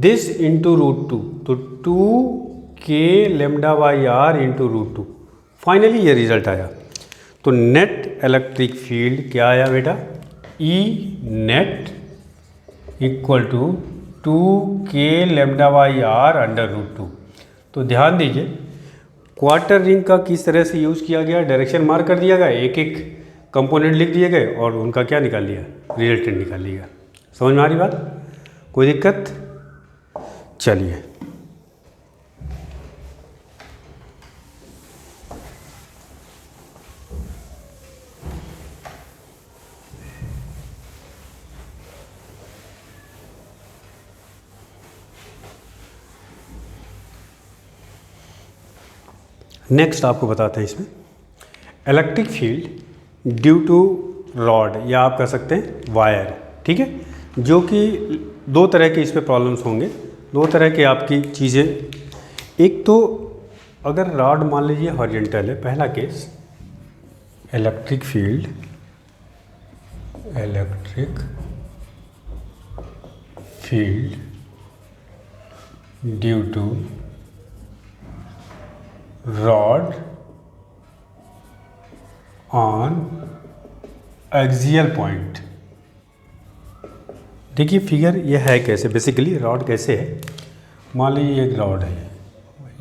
दिस इंटू रूट 2, तो 2k lambda by R into root 2। Finally ये रिजल्ट आया। तो नेट इलेक्ट्रिक फील्ड क्या आया बेटा, E net equal to 2k lambda by are under root 2। तो ध्यान दीजिए क्वार्टर रिंग का किस तरह से यूज़ किया गया, डायरेक्शन मार्क कर दिया गया, एक एक कंपोनेंट लिख दिए गए और उनका क्या निकाल लिया, रिजल्टेंट निकाल लिया। समझ में आ रही बात, कोई दिक्कत? चलिए नेक्स्ट आपको बताते हैं इसमें electric field due to rod, या आप कह सकते हैं वायर। ठीक है, जो कि 2 तरह के इस पे प्रॉब्लम्स होंगे, 2 तरह के आपकी चीज़ें। एक तो अगर रॉड मान लीजिए हॉरिजॉन्टल है, पहला case electric field due to rod on axial point. देखिए फिगर ये है कैसे, बेसिकली रॉड कैसे है, मान लीजिए एक रॉड है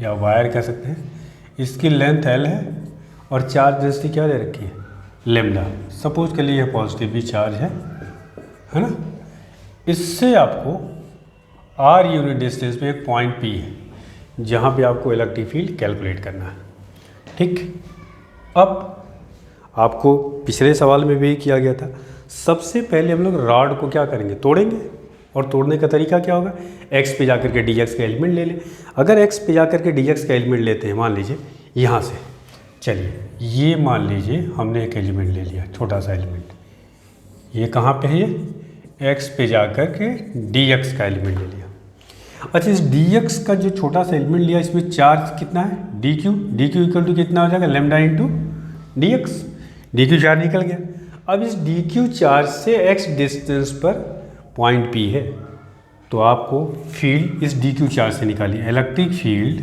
या वायर कह सकते हैं, इसकी लेंथ L है और चार्ज डेंसिटी क्या दे रखी है, लेमडा। सपोज के लिए ये पॉजिटिव भी चार्ज है ना। इससे आपको R यूनिट डिस्टेंस पे एक पॉइंट P है जहाँ पे आपको इलेक्ट्रिक फील्ड कैलकुलेट करना है। ठीक, अब आपको पिछले सवाल में भी किया गया था, सबसे पहले हम लोग रॉड को क्या करेंगे, तोड़ेंगे, और तोड़ने का तरीका क्या होगा, x पे जाकर के dx का एलिमेंट ले लें। अगर x पे जाकर के dx का एलिमेंट लेते हैं, मान लीजिए यहाँ से, चलिए ये मान लीजिए हमने एक एलिमेंट ले लिया, छोटा सा एलिमेंट, ये कहाँ पे है, ये x पे जाकर के dx का एलिमेंट ले लिया। अच्छा, इस dx का जो छोटा सा एलिमेंट लिया, इसमें चार्ज कितना है, dq इक्वल टू कितना हो जाएगा, लेमडा इंटू dq चार्ज निकल गया। अब इस dq चार्ज से x डिस्टेंस पर पॉइंट P है, तो आपको फील्ड इस dq चार्ज से निकालिए। Electric field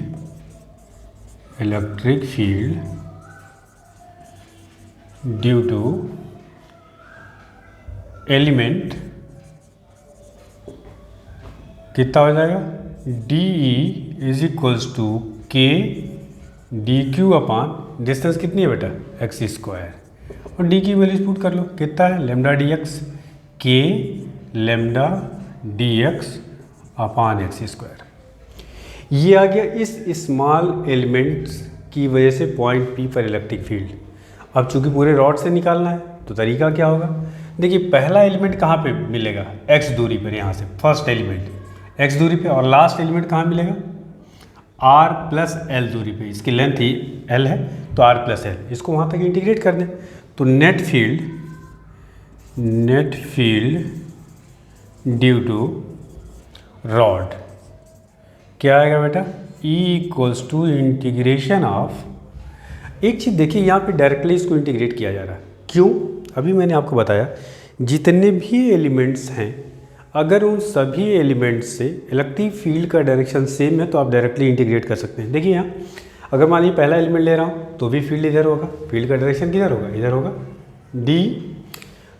due to element कितना हो जाएगा, D E is equals to K D Q upon distance कितनी है बेटा, एक्स स्क्वायर, और डी की वैल्यूज पुट कर लो, कितना है lambda D X, K lambda D X upon x square. ये आ गया इस स्मॉल एलिमेंट्स की वजह से पॉइंट पी पर इलेक्ट्रिक फील्ड। अब चूंकि पूरे रॉड से निकालना है तो तरीका क्या होगा, देखिए पहला एलिमेंट कहाँ पे मिलेगा, एक्स दूरी पर, यहाँ से फर्स्ट एलिमेंट एक्स दूरी पे, और लास्ट एलिमेंट कहाँ मिलेगा, आर प्लस एल दूरी पे। इसकी लेंथ ही एल है तो आर प्लस एल, इसको वहाँ तक इंटीग्रेट कर दें तो net field due to rod क्या आएगा बेटा, E equals to integration of, एक चीज़ देखिए यहाँ पे डायरेक्टली इसको इंटीग्रेट किया जा रहा है, क्यों, अभी मैंने आपको बताया जितने भी एलिमेंट्स हैं अगर उन सभी एलिमेंट्स से इलेक्ट्रिक फील्ड का डायरेक्शन सेम है तो आप डायरेक्टली इंटीग्रेट कर सकते हैं। देखिए यहाँ अगर मान लीजिए पहला एलिमेंट ले रहा हूँ तो भी फील्ड इधर होगा, फील्ड का डायरेक्शन किधर होगा, इधर होगा डी,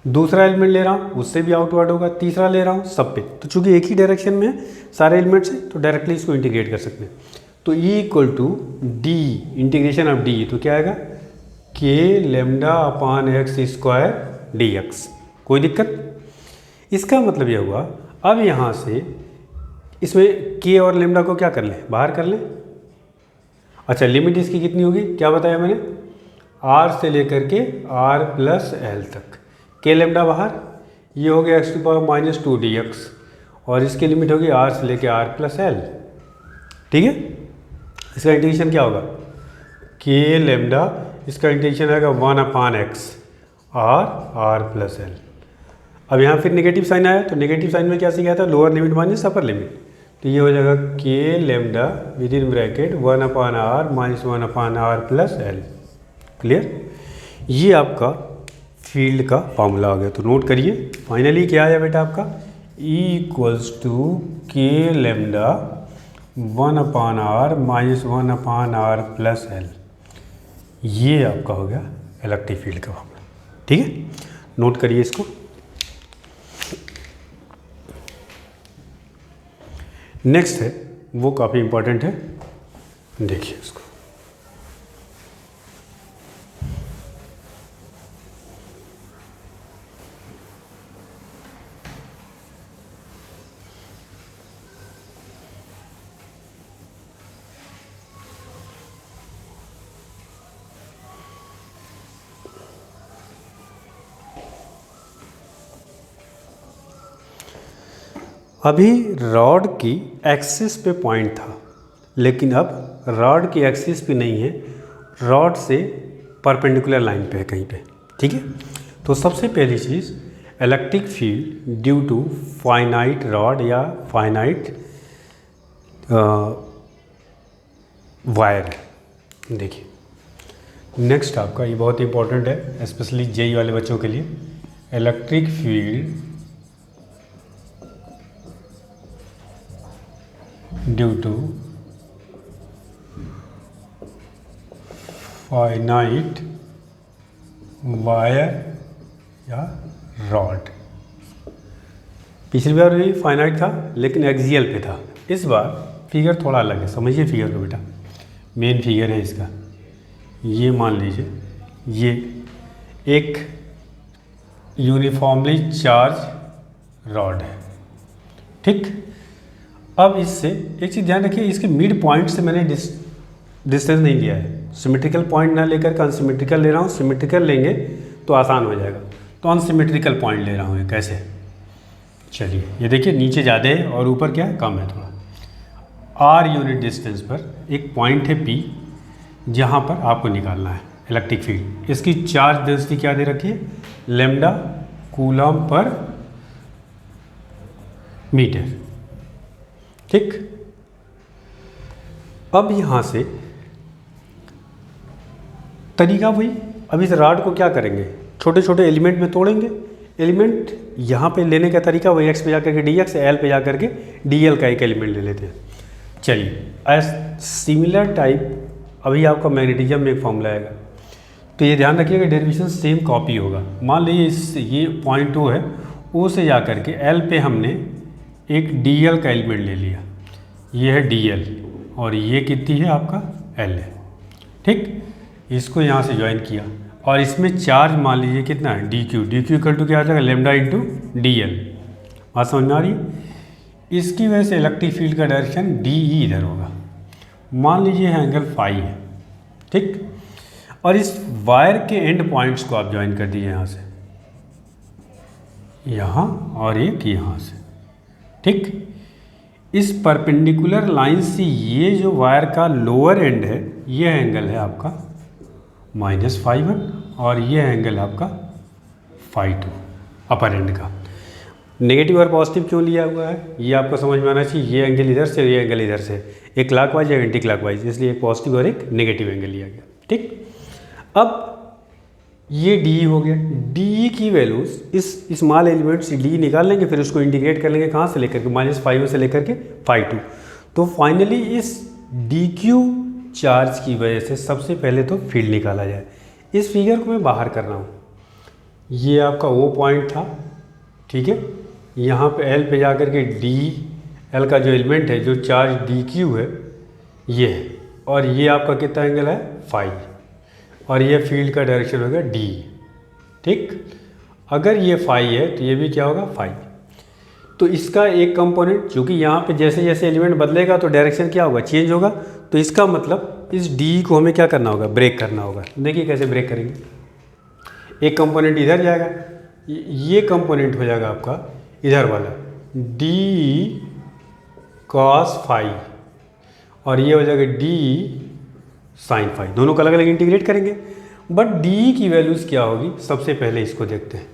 दूसरा एलिमेंट ले रहा हूँ उससे भी आउटवर्ड होगा, तीसरा ले रहा हूँ सब पे, तो चूंकि एक ही डायरेक्शन में सारे एलिमेंट्स हैं तो डायरेक्टली इसको इंटीग्रेट कर सकते हैं। तो E equal to D integration of D, तो क्या आएगा, K lambda upon x square D X, कोई दिक्कत। इसका मतलब यह हुआ अब यहाँ से इसमें के और लेमडा को क्या कर लें, बाहर कर लें। अच्छा लिमिट इसकी कितनी होगी, क्या बताया मैंने, आर से लेकर के आर प्लस एल तक, के लेमडा बाहर, ये हो गया X to power minus two D X, और इसकी लिमिट होगी आर से लेकर आर प्लस एल, ठीक है। इसका इंटीग्रेशन क्या होगा, के लेमडा, इसका इंटीग्रेशन आएगा 1 अपान एक्स आर प्लस एल। अब यहाँ फिर नेगेटिव साइन आया तो नेगेटिव साइन में क्या सीखा था, lower limit minus upper limit, तो ये हो जाएगा K lambda within bracket 1 upon R minus 1 upon R plus L, clear. ये आपका फील्ड का फॉर्मूला हो गया, तो नोट करिए फाइनली क्या आया बेटा आपका, E equals to K lambda 1 upon R minus 1 upon R plus L, ये आपका हो गया इलेक्ट्रिक फील्ड का फॉर्मूला, ठीक है, नोट करिए इसको। नेक्स्ट है वो काफ़ी इंपॉर्टेंट है, देखिए इसको, अभी रॉड की एक्सिस पे पॉइंट था लेकिन अब रॉड की एक्सिस पे नहीं है, रॉड से परपेंडिकुलर लाइन पे है कहीं पे, ठीक है। तो सबसे पहली चीज़ electric field due to finite rod या फाइनाइट वायर, देखिए नेक्स्ट आपका ये बहुत इंपॉर्टेंट है स्पेशली जेई वाले बच्चों के लिए, electric field due to finite wire या रॉड। पिछली बार भी फाइनाइट था लेकिन एक्सियल पे था, इस बार फिगर थोड़ा अलग है, समझिए फिगर को बेटा, मेन फिगर है इसका, ये मान लीजिए ये एक यूनिफॉर्मली चार्ज रॉड है, ठीक। अब इससे एक चीज़ ध्यान रखिए, इसके मिड पॉइंट से मैंने डिस्टेंस नहीं लिया है, सिमेट्रिकल पॉइंट ना लेकर के अनसिमेट्रिकल ले रहा हूँ, सिमेट्रिकल लेंगे तो आसान हो जाएगा, तो अनसिमेट्रिकल पॉइंट ले रहा हूँ, कैसे, चलिए ये देखिए नीचे ज़्यादा है और ऊपर क्या है, कम है थोड़ा। आर यूनिट डिस्टेंस पर एक पॉइंट है पी जहाँ पर आपको निकालना है इलेक्ट्रिक फील्ड, इसकी चार्ज डेंसिटी क्या दे रखी है, लैम्डा कूलम पर मीटर, ठीक। अब यहाँ से तरीका वही, अब इस रॉड को क्या करेंगे, छोटे छोटे एलिमेंट में तोड़ेंगे, एलिमेंट यहाँ पे लेने का तरीका वही एक्स पे जा करके डी एक्स, एल पे जा करके डी एल का एक एलिमेंट ले लेते हैं। चलिए एस सिमिलर टाइप अभी आपका मैग्नेटिज्म में एक फॉर्मूला आएगा, तो ये ध्यान रखिएगा डेरिवेशन सेम कॉपी होगा। मान लीजिए इस ये पॉइंट 2 है ओ से जा कर के एल पे हमने एक डी एल का एलिमेंट ले लिया, ये है डी एल और ये कितनी है आपका एल है, ठीक। इसको यहाँ से ज्वाइन किया और इसमें चार्ज मान लीजिए कितना है डी क्यू इक्वल टू क्या आ जाएगा लेमडा इंटू डी एल। बात समझ में आ रही है? इसकी वजह से इलेक्ट्रिक फील्ड का डायरेक्शन डी ई इधर होगा, मान लीजिए एंगल फाई है, ठीक। और इस वायर के एंड पॉइंट्स को आप ज्वाइन कर दीजिए यहाँ से, यहाँ और एक यहाँ से, ठीक। इस परपेंडिकुलर लाइन से ये जो वायर का लोअर एंड है ये एंगल है आपका -φ1 और ये एंगल है आपका φ2 अपर एंड का। नेगेटिव और पॉजिटिव क्यों लिया हुआ है ये आपको समझ में आना चाहिए। ये एंगल इधर से, ये एंगल इधर से, एक क्लॉकवाइज या एंटी क्लॉकवाइज, इसलिए एक पॉजिटिव और एक नेगेटिव एंगल लिया गया, ठीक। अब ये डी हो गया, डी की वैल्यूज इस स्मॉल एलिमेंट से डी निकाल लेंगे, फिर उसको इंटीग्रेट कर लेंगे कहाँ से लेकर के -φ1 से लेकर के φ2। तो फाइनली इस डी क्यू चार्ज की वजह से सबसे पहले तो फील्ड निकाला जाए। इस फिगर को मैं बाहर कर रहा हूँ, ये आपका वो पॉइंट था, ठीक है। यहाँ पे एल पे जा कर के डी एल का जो एलिमेंट है जो चार्ज डी क्यू है ये है, और ये आपका कितना एंगल है फाई, और ये फील्ड का डायरेक्शन होगा डी, ठीक। अगर ये फाई है तो ये भी क्या होगा फाई। तो इसका एक कंपोनेंट, क्योंकि यहाँ पे जैसे जैसे एलिमेंट बदलेगा तो डायरेक्शन क्या होगा चेंज होगा, तो इसका मतलब इस डी को हमें क्या करना होगा ब्रेक करना होगा। देखिए कैसे ब्रेक करेंगे, एक कंपोनेंट इधर जाएगा, ये कंपोनेंट हो जाएगा आपका इधर वाला डी कॉस फाई, और ये हो जाएगा डी साइन फाई, दोनों को अलग अलग इंटीग्रेट करेंगे। बट डी की वैल्यूज़ क्या होगी सबसे पहले इसको देखते हैं।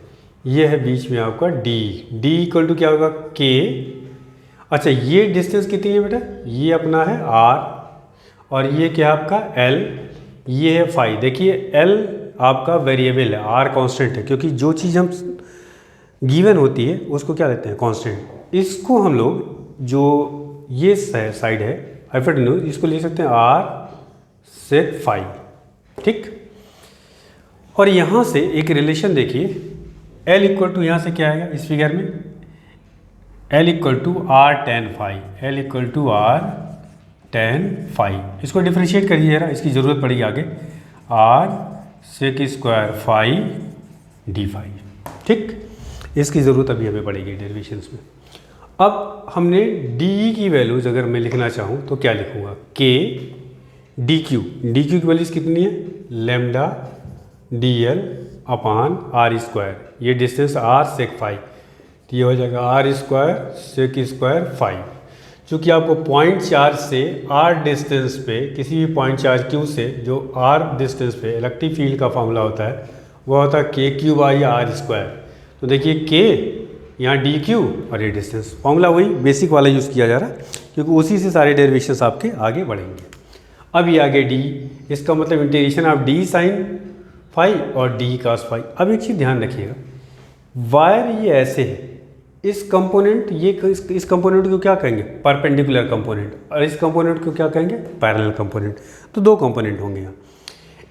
ये है बीच में आपका डी इक्वल टू क्या होगा के। अच्छा ये डिस्टेंस कितनी है बेटा, ये अपना है आर, और ये क्या आपका एल, ये है फाई। देखिए एल आपका वेरिएबल है, आर कांस्टेंट है, क्योंकि जो चीज़ हम गिवन होती है उसको क्या लेते हैं कांस्टेंट। इसको हम लोग जो ये साइड है हाइपोटेन्यूज, इसको ले सकते हैं आर सेक फाई, ठीक। और यहाँ से एक रिलेशन देखिए, L इक्वल टू यहाँ से क्या आएगा इस फिगर में, L equal to R tan phi, L equal to R tan phi. इसको डिफ्रेंशिएट करिए जरा, इसकी ज़रूरत पड़ेगी आगे, R sec square phi D phi, ठीक। इसकी ज़रूरत अभी हमें पड़ेगी डेरिवेशंस में। अब हमने डी की वैल्यूज़ अगर मैं लिखना चाहूँ तो क्या लिखूँगा, के डी क्यू की वैल्यूज़ कितनी है lambda D L upon are square, ये डिस्टेंस आर सेक फाई, तो ये हो जाएगा R square sec square phi. चूँकि आपको पॉइंट चार्ज से आर डिस्टेंस पे, किसी भी पॉइंट चार्ज क्यू से जो आर डिस्टेंस पे इलेक्ट्रिक फील्ड का फॉर्मूला होता है वह होता है के क्यू बाई आर स्क्वायर। तो देखिए के यहाँ डी क्यू और ये डिस्टेंस, फॉर्मूला वही बेसिक वाला यूज़ किया जा रहा है, क्योंकि उसी से सारे डेरिवेशंस आपके आगे बढ़ेंगे। अब ये आगे डी, इसका मतलब integration of D sine phi और डी कास फाई। अब एक चीज़ ध्यान रखिएगा, वायर ये ऐसे है, इस कंपोनेंट ये इस कंपोनेंट को क्या कहेंगे परपेंडिकुलर कंपोनेंट, और इस कंपोनेंट को क्या कहेंगे पैरेलल कंपोनेंट। तो दो कंपोनेंट होंगे यहाँ,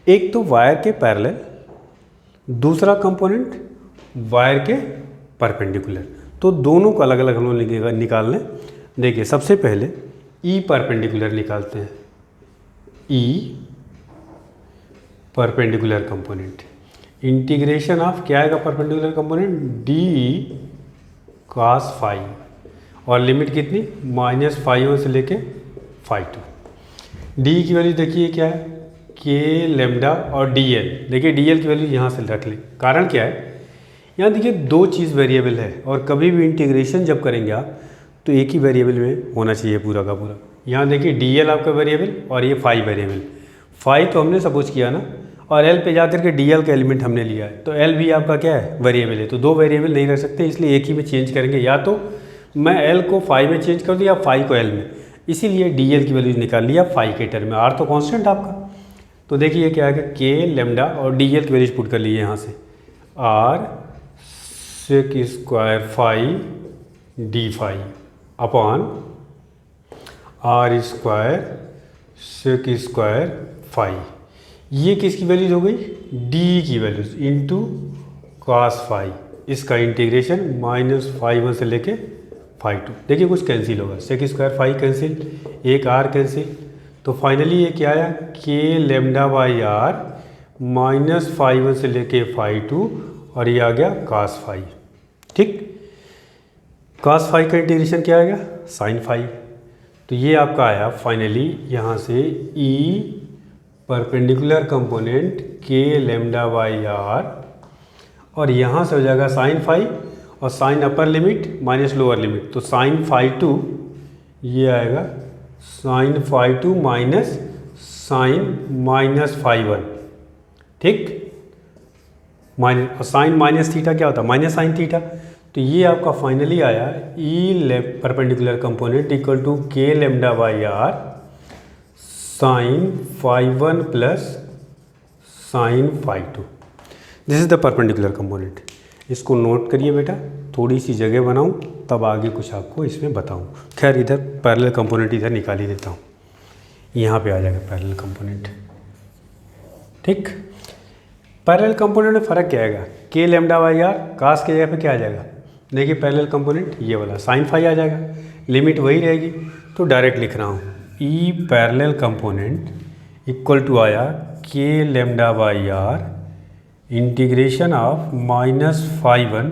एक तो वायर के पैरेलल, दूसरा कंपोनेंट वायर के परपेंडिकुलर। तो दोनों को अलग अलग हम लोग निकाल लें। देखिए सबसे पहले ई परपेंडिकुलर निकालते हैं, E perpendicular component, integration of क्या आएगा perpendicular component D cos phi, और लिमिट कितनी -φ1 से लेके φ2। डी की वैल्यू देखिए क्या है के लेमडा और डी एल, देखिए डी एल की वैल्यू यहाँ से रख लें। कारण क्या है, यहाँ देखिए दो चीज़ वेरिएबल है, और कभी भी इंटीग्रेशन जब करेंगे आप तो एक ही वेरिएबल में होना चाहिए पूरा का पूरा। यहाँ देखिए डी एल आपका वेरिएबल और ये फाई वेरिएबल, फाई तो हमने सपोज किया ना, और एल पे जाकर के डी एल का एलिमेंट हमने लिया है, तो एल भी आपका क्या है वेरिएबल है। तो दो वेरिएबल नहीं रख सकते, इसलिए एक ही में चेंज करेंगे, या तो मैं एल को फाई में चेंज कर दूँ या फाई को एल में, इसीलिए डी एल की वैल्यूज निकाल लिया फाई के टर्म में। आर तो कॉन्स्टेंट आपका, तो देखिए क्या आएगा के लेमडा और डी एल की वैल्यूज पुट कर लीजिए यहाँ से, R sec square phi D phi upon R square sec square phi. ये किसकी वैल्यूज हो गई डी की वैल्यूज इंटू कॉस फाई इसका इंटीग्रेशन -φ1 से लेके φ2। देखिए कुछ कैंसिल होगा, सेक स्क्वायर फाई कैंसिल, एक आर कैंसिल, तो फाइनली ये क्या आया के लेमडा बाई आर -φ1 से लेके φ2 और ये आ गया cos फाई। ठीक, cos फाई का इंटीग्रेशन क्या आएगा sin फाई। तो ये आपका आया फाइनली यहाँ से E perpendicular component K lambda by R और यहाँ से हो जाएगा साइन फाई और sine upper limit minus lower limit, तो साइन फाई टू ये आएगा sine phi two minus sine minus phi one. ठीक, माइनस और साइन माइनस थीटा क्या होता है माइनस साइन थीटा। तो ये आपका फाइनली आया E perpendicular component equal to K lambda by are sine phi one plus sine phi two. This is the perpendicular component. इसको नोट करिए बेटा, थोड़ी सी जगह बनाऊं तब आगे कुछ आपको इसमें बताऊं। खैर इधर पैरेलल कंपोनेंट इधर निकाल ही देता हूं, यहाँ पे आ जाएगा पैरेलल कंपोनेंट। ठीक, पैरेलल कंपोनेंट में फ़र्क क्या आएगा, के लेमडा बाई आर कास की जगह पे क्या आ जाएगा, देखिए पैरेलल कंपोनेंट ये वाला साइन फाई आ जाएगा, लिमिट वही रहेगी। तो डायरेक्ट लिख रहा हूँ E parallel component equal to आया K lambda by R integration of -φ1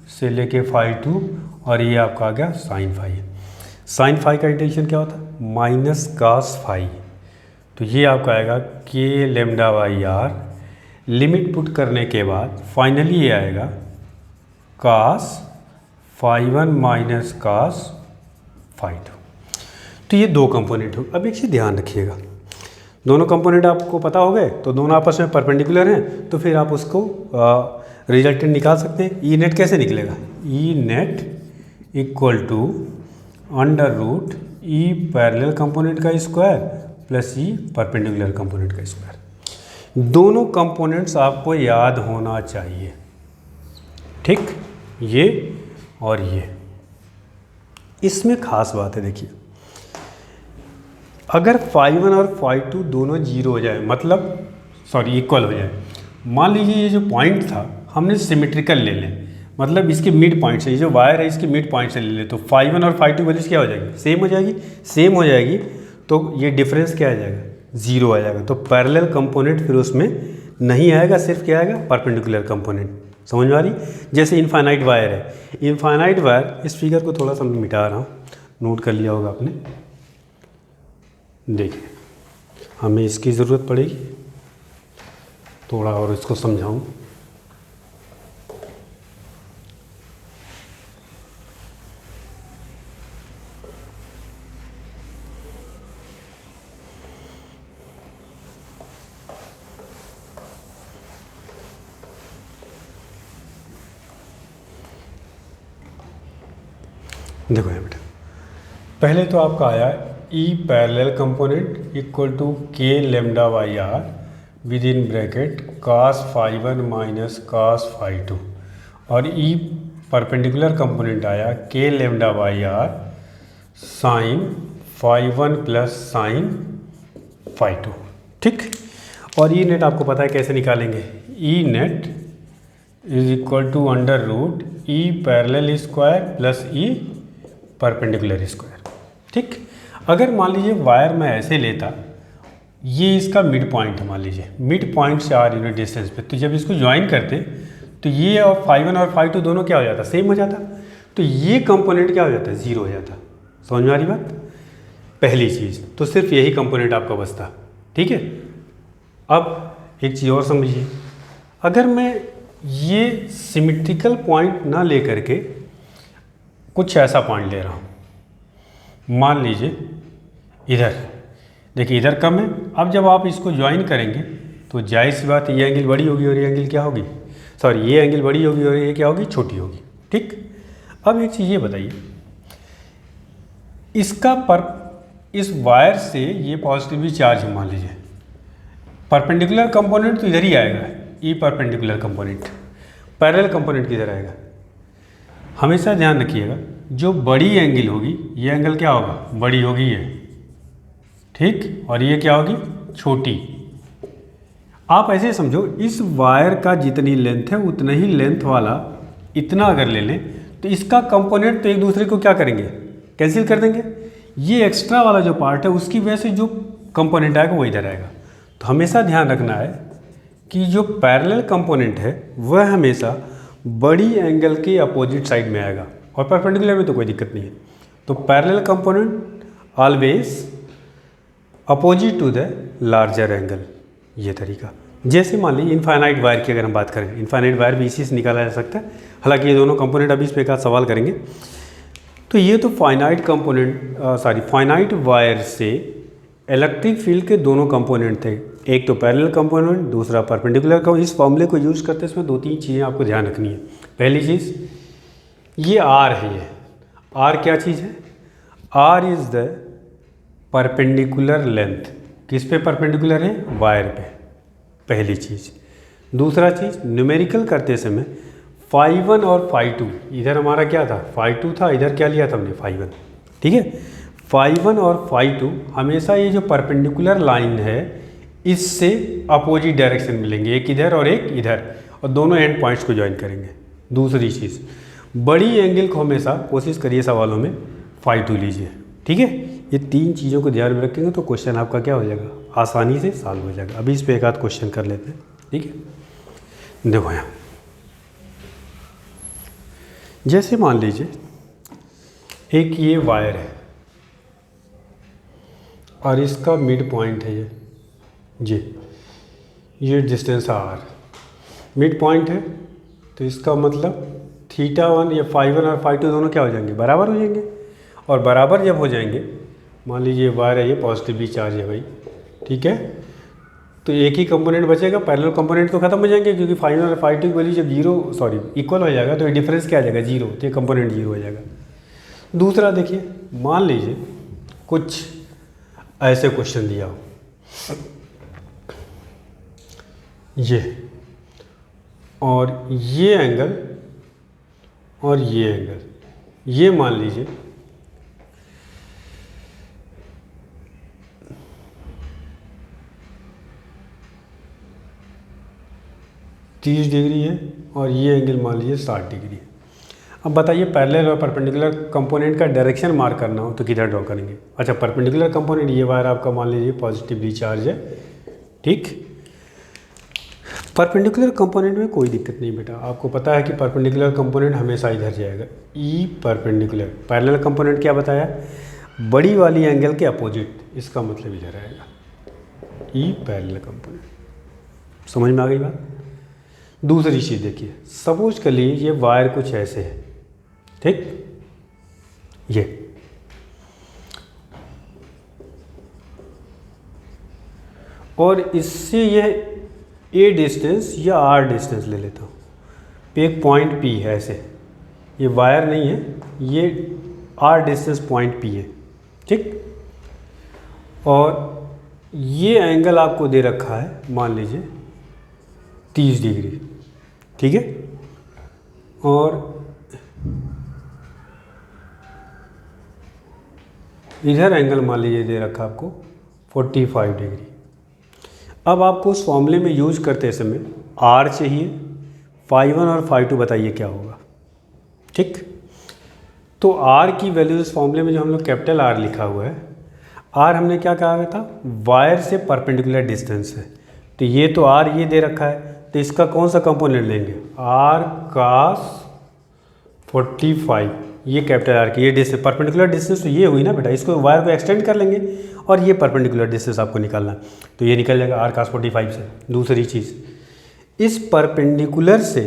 से लेके φ2 और ये आपका आ गया साइन फाई। साइन फाई का इंटीग्रेशन क्या होता है माइनस कास फाई। तो ये आपका आएगा K lambda by R, limit put करने के बाद फाइनली ये आएगा cos phi one minus cos phi two. तो ये दो कंपोनेंट हो। अब एक चीज़ ध्यान रखिएगा, दोनों कंपोनेंट आपको पता हो गए तो दोनों आपस में परपेंडिकुलर हैं, तो फिर आप उसको रिजल्टेंट निकाल सकते हैं। ई नेट कैसे निकलेगा, E net equal to under root E parallel component का square plus E perpendicular component का स्क्वायर। दोनों कंपोनेंट्स आपको याद होना चाहिए। ठीक, ये और ये। इसमें खास बात है, देखिए अगर φ1 और φ2 दोनों जीरो हो जाए, मतलब सॉरी इक्वल हो जाए, मान लीजिए ये जो पॉइंट था हमने सिमेट्रिकल ले लें, मतलब इसके मिड पॉइंट से, ये जो वायर है इसके मिड पॉइंट से ले ले, तो φ1 और φ2 वैल्यूज क्या हो जाएगी सेम हो जाएगी। सेम हो जाएगी तो ये डिफरेंस क्या आ जाएगा जीरो आ जाएगा। तो पैरेलल कंपोनेंट फिर उसमें नहीं आएगा, सिर्फ क्या आएगा परपेंडिकुलर कंपोनेंट। समझ में आ रही, जैसे इनफाइनाइट वायर है, इनफाइनाइट वायर, इस फिगर को थोड़ा सा मैं मिटा रहा हूँ, नोट कर लिया होगा आपने। देखिए हमें इसकी ज़रूरत पड़ेगी, थोड़ा और इसको समझाऊं। देखो यहाँ बेटा, पहले तो आपका आया E parallel component equal to K lambda by R within bracket cos phi one minus cos phi two, और ई परपेंडिकुलर कंपोनेंट आया K lambda by are sine phi one plus sine phi two. ठीक, और ई नेट आपको पता है कैसे निकालेंगे, E net is equal to under root E parallel square plus E perpendicular square. ठीक, अगर मान लीजिए वायर में ऐसे लेता, ये इसका मिड पॉइंट है, मान लीजिए मिड पॉइंट से आर यूनिट डिस्टेंस पे, तो जब इसको ज्वाइन करते तो ये और φ1 और φ2 दोनों क्या हो जाता सेम हो जाता, तो ये कंपोनेंट क्या हो जाता जीरो हो जाता। समझ में आ रही बात, पहली चीज़ तो सिर्फ यही कंपोनेंट आपका बचता। ठीक है, अब एक चीज़ और समझिए, अगर मैं ये सिमेट्रिकल पॉइंट ना ले करके कुछ ऐसा पॉइंट ले रहा हूँ, मान लीजिए इधर, देखिए इधर कम है, अब जब आप इसको ज्वाइन करेंगे तो जाहिर सी बात ये एंगल बड़ी होगी और ये एंगल क्या होगी, सॉरी ये एंगल बड़ी होगी और ये क्या होगी छोटी होगी। ठीक, अब एक चीज़ ये बताइए, इसका इस वायर से ये पॉजिटिवली चार्ज है, मान लीजिए परपेंडिकुलर कंपोनेंट तो इधर ही आएगा, ई परपेंडिकुलर कंपोनेंट, पैरेलल कंपोनेंट किधर आएगा। हमेशा ध्यान रखिएगा, जो बड़ी एंगल होगी ये एंगल क्या होगा बड़ी होगी ये, ठीक, और ये क्या होगी छोटी। आप ऐसे समझो, इस वायर का जितनी लेंथ है उतना ही लेंथ वाला इतना अगर ले लें तो इसका कंपोनेंट तो एक दूसरे को क्या करेंगे, कैंसिल कर देंगे। ये एक्स्ट्रा वाला जो पार्ट है उसकी वजह से जो कंपोनेंट आएगा वो इधर आएगा। तो हमेशा ध्यान रखना है कि जो पैरेलल कंपोनेंट है वह हमेशा बड़ी एंगल के अपोजिट साइड में आएगा, और परपेंडिकुलर में तो कोई दिक्कत नहीं है। तो parallel component always opposite to the larger angle, ये तरीका। जैसे मान लीजिए इनफाइनाइट वायर की अगर हम बात करें, इनफाइनाइट वायर भी इसी से निकाला जा सकता है। हालांकि ये दोनों कंपोनेंट अभी इस पे एक आध सवाल करेंगे। तो ये तो फाइनाइट वायर से इलेक्ट्रिक फील्ड के दोनों कंपोनेंट थे, एक तो पैरेलल कंपोनेंट, दूसरा परपेंडिकुलर। इस फॉर्मूले को यूज़ करते इसमें दो तीन चीज़ें आपको ध्यान रखनी है। पहली चीज़ ये आर है, ये आर क्या चीज़ है, R is the perpendicular length. किस पे परपेंडिकुलर है, वायर पे, पहली चीज़। दूसरा चीज़ न्यूमेरिकल करते समय φ1 और φ2, इधर हमारा क्या था φ2 था, इधर क्या लिया था हमने φ1, ठीक है। φ1 और φ2 हमेशा ये जो परपेंडिकुलर लाइन है इससे अपोजिट डायरेक्शन मिलेंगे, एक इधर और एक इधर, और दोनों एंड पॉइंट्स को ज्वाइन करेंगे। दूसरी चीज़, बड़ी एंगल को हमेशा कोशिश करिए सवालों में φ2 लीजिए, ठीक है। ये तीन चीज़ों को ध्यान में रखेंगे तो क्वेश्चन आपका क्या हो जाएगा, आसानी से सॉल्व हो जाएगा। अभी इस पे एक आध क्वेश्चन कर लेते हैं, ठीक है। देखो यहाँ जैसे मान लीजिए एक ये वायर है और इसका मिड पॉइंट है ये डिस्टेंस आर मिड पॉइंट है, तो इसका मतलब θ1 या φ1 और φ2 दोनों क्या हो जाएंगे, बराबर हो जाएंगे। और बराबर जब हो जाएंगे, मान लीजिए वायर है, ये पॉजिटिवली चार्ज है भाई, ठीक है, तो एक ही कंपोनेंट बचेगा, पैरेलल कंपोनेंट तो खत्म हो जाएंगे, क्योंकि φ1 और φ2 की वैल्यू जब इक्वल हो जाएगा तो ये डिफरेंस क्या आ जाएगा, जीरो, तो ये कंपोनेंट जीरो हो जाएगा। दूसरा देखिए, मान लीजिए कुछ ऐसे क्वेश्चन दिया हो, ये और ये एंगल और ये एंगल, ये मान लीजिए 30 डिग्री है और ये एंगल मान लीजिए 60 डिग्री है। अब बताइए पैरेलल और परपेंडिकुलर कंपोनेंट का डायरेक्शन मार्क करना हो तो किधर ड्रॉ करेंगे। अच्छा, परपेंडिकुलर कंपोनेंट ये वायर आपका मान लीजिए पॉजिटिवली चार्ज है, ठीक। परपेंडिकुलर कंपोनेंट में कोई दिक्कत नहीं बेटा, आपको पता है कि परपेंडिकुलर कंपोनेंट हमेशा इधर जाएगा, ई परपेंडिकुलर। पैरेलल कंपोनेंट क्या बताया, बड़ी वाली एंगल के अपोजिट, इसका मतलब इधर आएगा ई पैरेलल कंपोनेंट। समझ में आ गई बात। दूसरी चीज़ देखिए, सपोज कर लीजिए ये वायर कुछ ऐसे है, ठीक, ये और इससे यह ए डिस्टेंस या आर डिस्टेंस ले लेता हूँ, एक पॉइंट पी है ऐसे, ये वायर नहीं है, ये आर डिस्टेंस पॉइंट पी है, ठीक। और ये एंगल आपको दे रखा है मान लीजिए 30 डिग्री, ठीक है। और इधर एंगल मान लीजिए दे रखा आपको 45 डिग्री। अब आपको उस फॉर्मूले में यूज करते समय आर चाहिए, φ1 और φ2 बताइए क्या होगा, ठीक। तो आर की वैल्यू इस फॉर्मूले में जो हम लोग कैपिटल आर लिखा हुआ है, आर हमने क्या कहा था, वायर से परपेंडिकुलर डिस्टेंस है, तो ये तो आर ये दे रखा है, तो इसका कौन सा कंपोनेंट लेंगे, आर cos 45, ये कैपिटल आर की ये डिस्टेंस, परपेंडिकुलर डिस्टेंस तो ये हुई ना बेटा, इसको वायर को एक्सटेंड कर लेंगे और ये परपेंडिकुलर डिस्टेंस आपको निकालना है, तो ये निकल जाएगा आर cos 45 से। दूसरी चीज़, इस परपेंडिकुलर से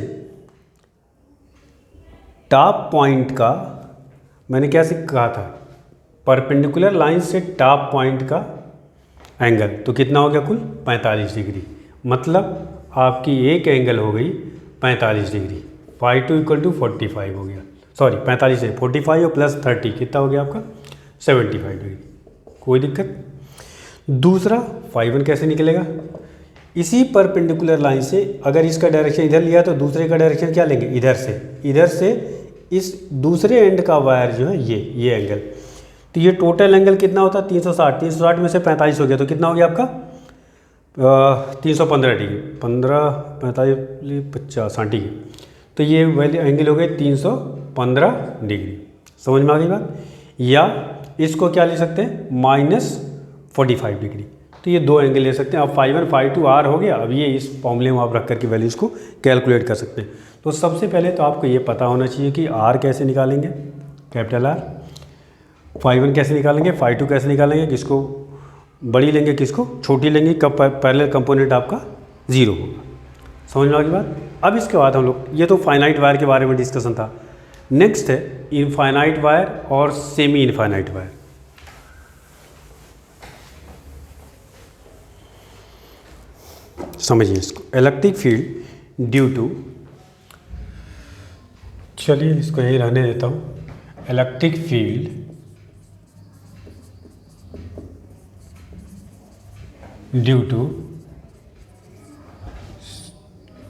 टॉप पॉइंट का, मैंने क्या कहा था, परपेंडिकुलर लाइन से टॉप पॉइंट का एंगल, तो कितना हो गया कुल 45 डिग्री, मतलब आपकी एक एंगल हो गई 45 डिग्री, φ2 = 45 हो गया, सॉरी 45 है, 45 और प्लस 30 कितना हो गया आपका 75 डिग्री, कोई दिक्कत। दूसरा φ1 कैसे निकलेगा, इसी परपेंडिकुलर लाइन से अगर इसका डायरेक्शन इधर लिया तो दूसरे का डायरेक्शन क्या लेंगे, इधर से इस दूसरे एंड का वायर जो है ये एंगल, तो ये टोटल एंगल कितना होता है 360 में से 45 हो गया, तो कितना हो गया आपका 315 डिग्री, 15 45 50 60 डिग्री, तो ये वैल्यू एंगल हो गए 315 डिग्री। समझ में आ गई बात। या इसको क्या ले सकते हैं, -45 डिग्री। तो ये दो एंगल ले सकते हैं। अब φ1 φ2 r हो गया। अब ये इस फॉर्मूले में आप रख करके वैल्यूज़ को कैलकुलेट कर सकते हैं। तो सबसे पहले तो आपको ये पता होना चाहिए कि r कैसे निकालेंगे, कैपिटल R, φ1 कैसे निकालेंगे, φ2 कैसे निकालेंगे, किसको बड़ी लेंगे किसको छोटी लेंगे, कब पैरेलल कंपोनेंट आपका 0 होगा। समझ में आ गई बात। अब इसके बाद हम लोग, ये तो फाइनाइट वायर के बारे में डिस्कशन था। नेक्स्ट है इनफाइनाइट वायर और सेमी इनफाइनाइट वायर। समझिए इसको। इलेक्ट्रिक फील्ड ड्यू टू, चलिए इसको यही रहने देता हूँ। Electric field due to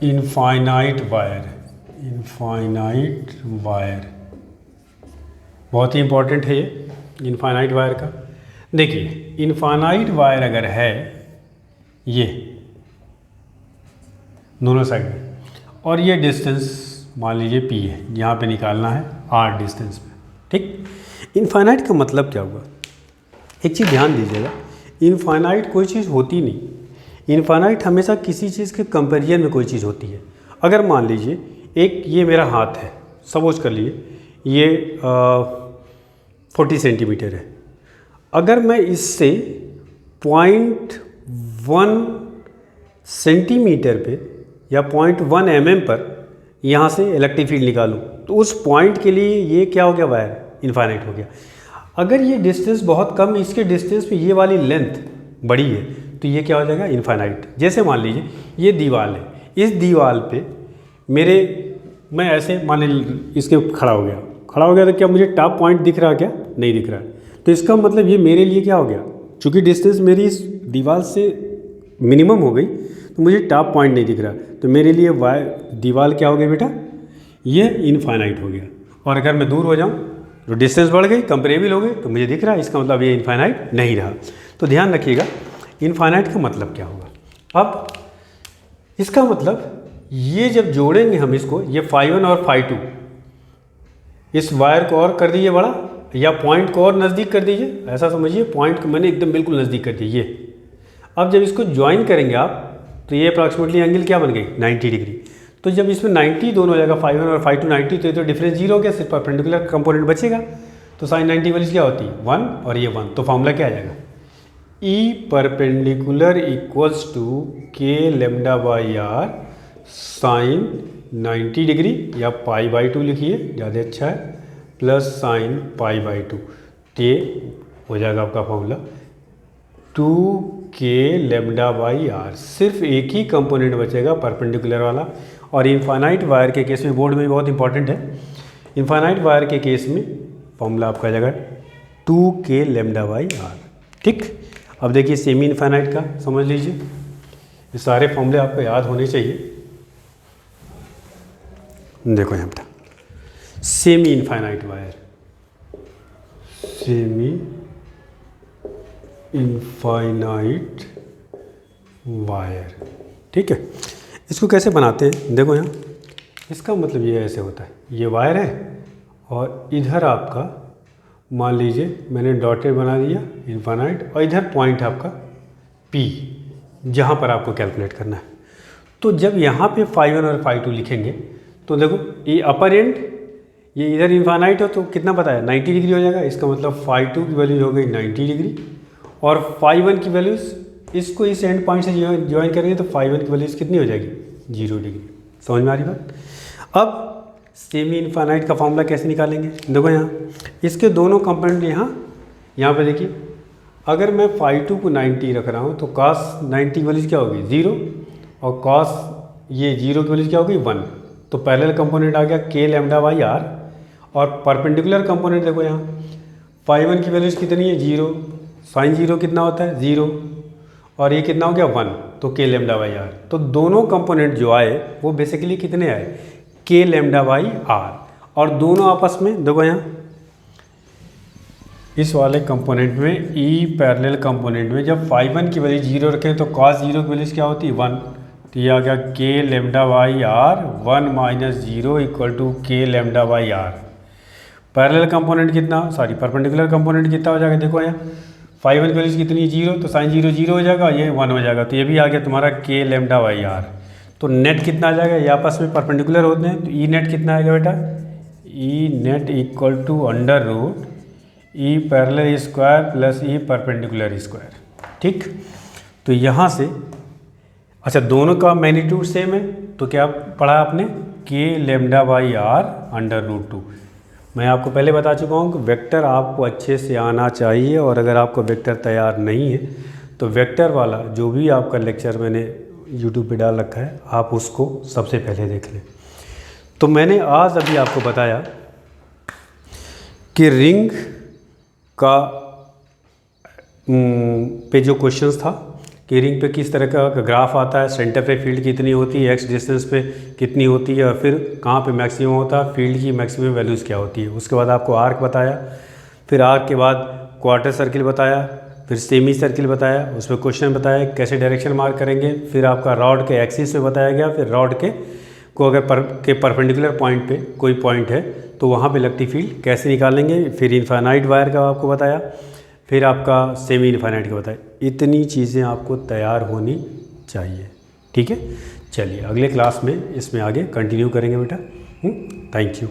infinite wire, infinite wire बहुत ही इंपॉर्टेंट है ये इनफाइनाइट वायर का। देखिए इनफाइनाइट वायर अगर है ये दोनों साइड में, और ये डिस्टेंस मान लीजिए p है, यहाँ पे निकालना है r डिस्टेंस में, ठीक। इनफाइनाइट का मतलब क्या हुआ, एक चीज़ ध्यान दीजिएगा, इनफाइनाइट कोई चीज़ होती नहीं। इनफाइनाइट हमेशा किसी चीज़ के कंपैरिजन में कोई चीज़ होती है। अगर मान लीजिए एक ये मेरा हाथ है, सपोज कर लिए ये 40 सेंटीमीटर है। अगर मैं इससे 0.1 सेंटीमीटर पे या 0.1 mm पर यहाँ से इलेक्ट्रिक फील्ड निकालूँ, तो उस पॉइंट के लिए ये क्या हो गया, वायर इनफाइनाइट हो गया। अगर ये डिस्टेंस बहुत कम, इसके डिस्टेंस पे ये वाली लेंथ बड़ी है, तो ये क्या हो जाएगा, इनफाइनाइट। जैसे मान लीजिए ये दीवार है, इस दीवार पे मैं ऐसे मान इसके खड़ा हो गया तो क्या मुझे टॉप पॉइंट दिख रहा, क्या नहीं दिख रहा है। तो इसका मतलब ये मेरे लिए क्या हो गया, चूँकि डिस्टेंस मेरी इस दीवार से मिनिमम हो गई, तो मुझे टॉप पॉइंट नहीं दिख रहा, तो मेरे लिए दीवार क्या हो गया बेटा, ये इनफाइनाइट हो गया। और अगर मैं दूर हो जाऊँ तो डिस्टेंस बढ़ गई, कंपेरेबल हो गई, तो मुझे दिख रहा है, इसका मतलब ये इनफाइनाइट नहीं रहा। तो ध्यान रखिएगा इनफाइनाइट का मतलब क्या होगा। अब इसका मतलब ये जब जोड़ेंगे हम इसको, ये φ1 और φ2, इस वायर को और कर दीजिए बड़ा, या पॉइंट को और नज़दीक कर दीजिए, ऐसा समझिए पॉइंट को मैंने एकदम बिल्कुल नज़दीक कर दिया ये। अब जब इसको ज्वाइन करेंगे आप, तो ये अप्रॉक्सीमेटली एंगल क्या बन गई, 90 डिग्री। तो जब इसमें 90 दोनों हो जाएगा, φ1 और φ2 90, तो ये तो डिफरेंस 0 हो गया, सिर्फ परपेंडिकुलर कंपोनेंट बचेगा। तो साइन 90 वाली क्या होती है, 1 और ये 1, तो फॉर्मूला क्या आ जाएगा, E perpendicular equals to k lambda by are sine 90 degree, या π/2 लिखिए ज़्यादा अच्छा है, प्लस साइन π/2। ये हो जाएगा आपका formula 2k lambda by are. सिर्फ एक ही कंपोनेंट बचेगा परपेंडिकुलर वाला। और इनफाइनाइट वायर के केस में, बोर्ड में बहुत इंपॉर्टेंट है, इनफाइनाइट वायर के केस में फॉर्मूला आपका आ जाएगा 2k लेमडा बाई आर, ठीक। अब देखिए सेमी इनफाइनाइट का समझ लीजिए, ये सारे फॉर्मूले आपको याद होने चाहिए। देखो यहाँ पे semi infinite wire, semi infinite wire, ठीक है। इसको कैसे बनाते हैं, देखो यहाँ, इसका मतलब ये ऐसे होता है, ये वायर है और इधर आपका मान लीजिए मैंने डॉटेड बना दिया इनफाइनाइट, और इधर पॉइंट है आपका P, जहाँ पर आपको कैलकुलेट करना है। तो जब यहाँ पे φ1 और φ2 लिखेंगे, तो देखो ये अपर एंड, ये इधर इनफाइनाइट हो तो कितना पता है, 90 डिग्री हो जाएगा। इसका मतलब φ2 की वैल्यू हो गई 90 डिग्री, और φ1 की वैल्यूज़ इसको इस एंड पॉइंट से ज्वाइन करेंगे तो φ1 की वैल्यूज़ कितनी हो जाएगी, 0 डिग्री। समझ में आ रही बात। अब सेमी इनफाइनाइट का फॉर्मूला कैसे निकालेंगे, देखो यहाँ इसके दोनों कंपोनेंट यहाँ पे देखिए, अगर मैं φ2 को 90 रख रहा हूँ तो cos 90 की वैल्यूज़ क्या होगी, 0, और cos ये 0 की वैल्यूज़ क्या होगी, 1। तो पैरेलल कंपोनेंट आ गया k लेमडा बाई आर, और परपेंडिकुलर कंपोनेंट देखो यहाँ φ1 की वैल्यूज़ कितनी है, 0, साइन 0 कितना होता है, 0, और ये कितना हो गया, 1, तो k लेमडा बाई आर। तो दोनों कंपोनेंट जो आए वो बेसिकली कितने आए, k लेमडा बाई आर। और दोनों आपस में देखो यहाँ इस वाले कंपोनेंट में, E पैरेलल कंपोनेंट में जब φ1 की वैल्यू 0 रखें तो cos 0 की वैल्यूज़ क्या होती है, 1। तो ये आ गया K lambda by are 1 minus 0 equal to K lambda by R. Parallel component कितना, सॉरी परपेंडिकुलर कंपोनेंट कितना हो जाएगा, देखो यहाँ 5 की वैल्यू कितनी, 0, तो साइन 0 0 हो जाएगा, ये 1 हो जाएगा, तो ये भी आ गया तुम्हारा के लेमडा बाई आर। तो नेट कितना आ जाएगा, ये आपस में परपेंडिकुलर होते हैं, तो ई नेट कितना आएगा बेटा, E net equal to under root E parallel square plus E perpendicular square. ठीक, तो यहाँ से अच्छा दोनों का मैग्नीट्यूड सेम है, तो क्या पढ़ा आपने, K lambda by are under root 2। मैं आपको पहले बता चुका हूँ कि वेक्टर आपको अच्छे से आना चाहिए, और अगर आपको वेक्टर तैयार नहीं है तो वेक्टर वाला जो भी आपका लेक्चर मैंने यूट्यूब पे डाल रखा है आप उसको सबसे पहले देख लें। तो मैंने आज अभी आपको बताया कि रिंग का पे जो क्वेश्चंस था कि रिंग पे किस तरह का ग्राफ आता है, सेंटर पे फील्ड कितनी होती है, एक्स डिस्टेंस पे कितनी होती है, और फिर कहाँ पे मैक्सिमम होता है, फील्ड की मैक्सिमम वैल्यूज़ क्या होती है। उसके बाद आपको आर्क बताया, फिर आर्क के बाद क्वार्टर सर्किल बताया, फिर सेमी सर्किल बताया, उसमें क्वेश्चन बताया कैसे डायरेक्शन मार्क करेंगे, फिर आपका रॉड के एक्सिस पे बताया गया, फिर रॉड के को अगर परपेंडिकुलर पॉइंट पे कोई पॉइंट है तो वहाँ पे लगती फील्ड कैसे निकालेंगे, फिर इनफाइनाइट वायर का आपको बताया, फिर आपका सेमी इनफाइनाइट का बताया। इतनी चीज़ें आपको तैयार होनी चाहिए। ठीक है, चलिए अगले क्लास में इसमें आगे कंटिन्यू करेंगे बेटा। Thank you.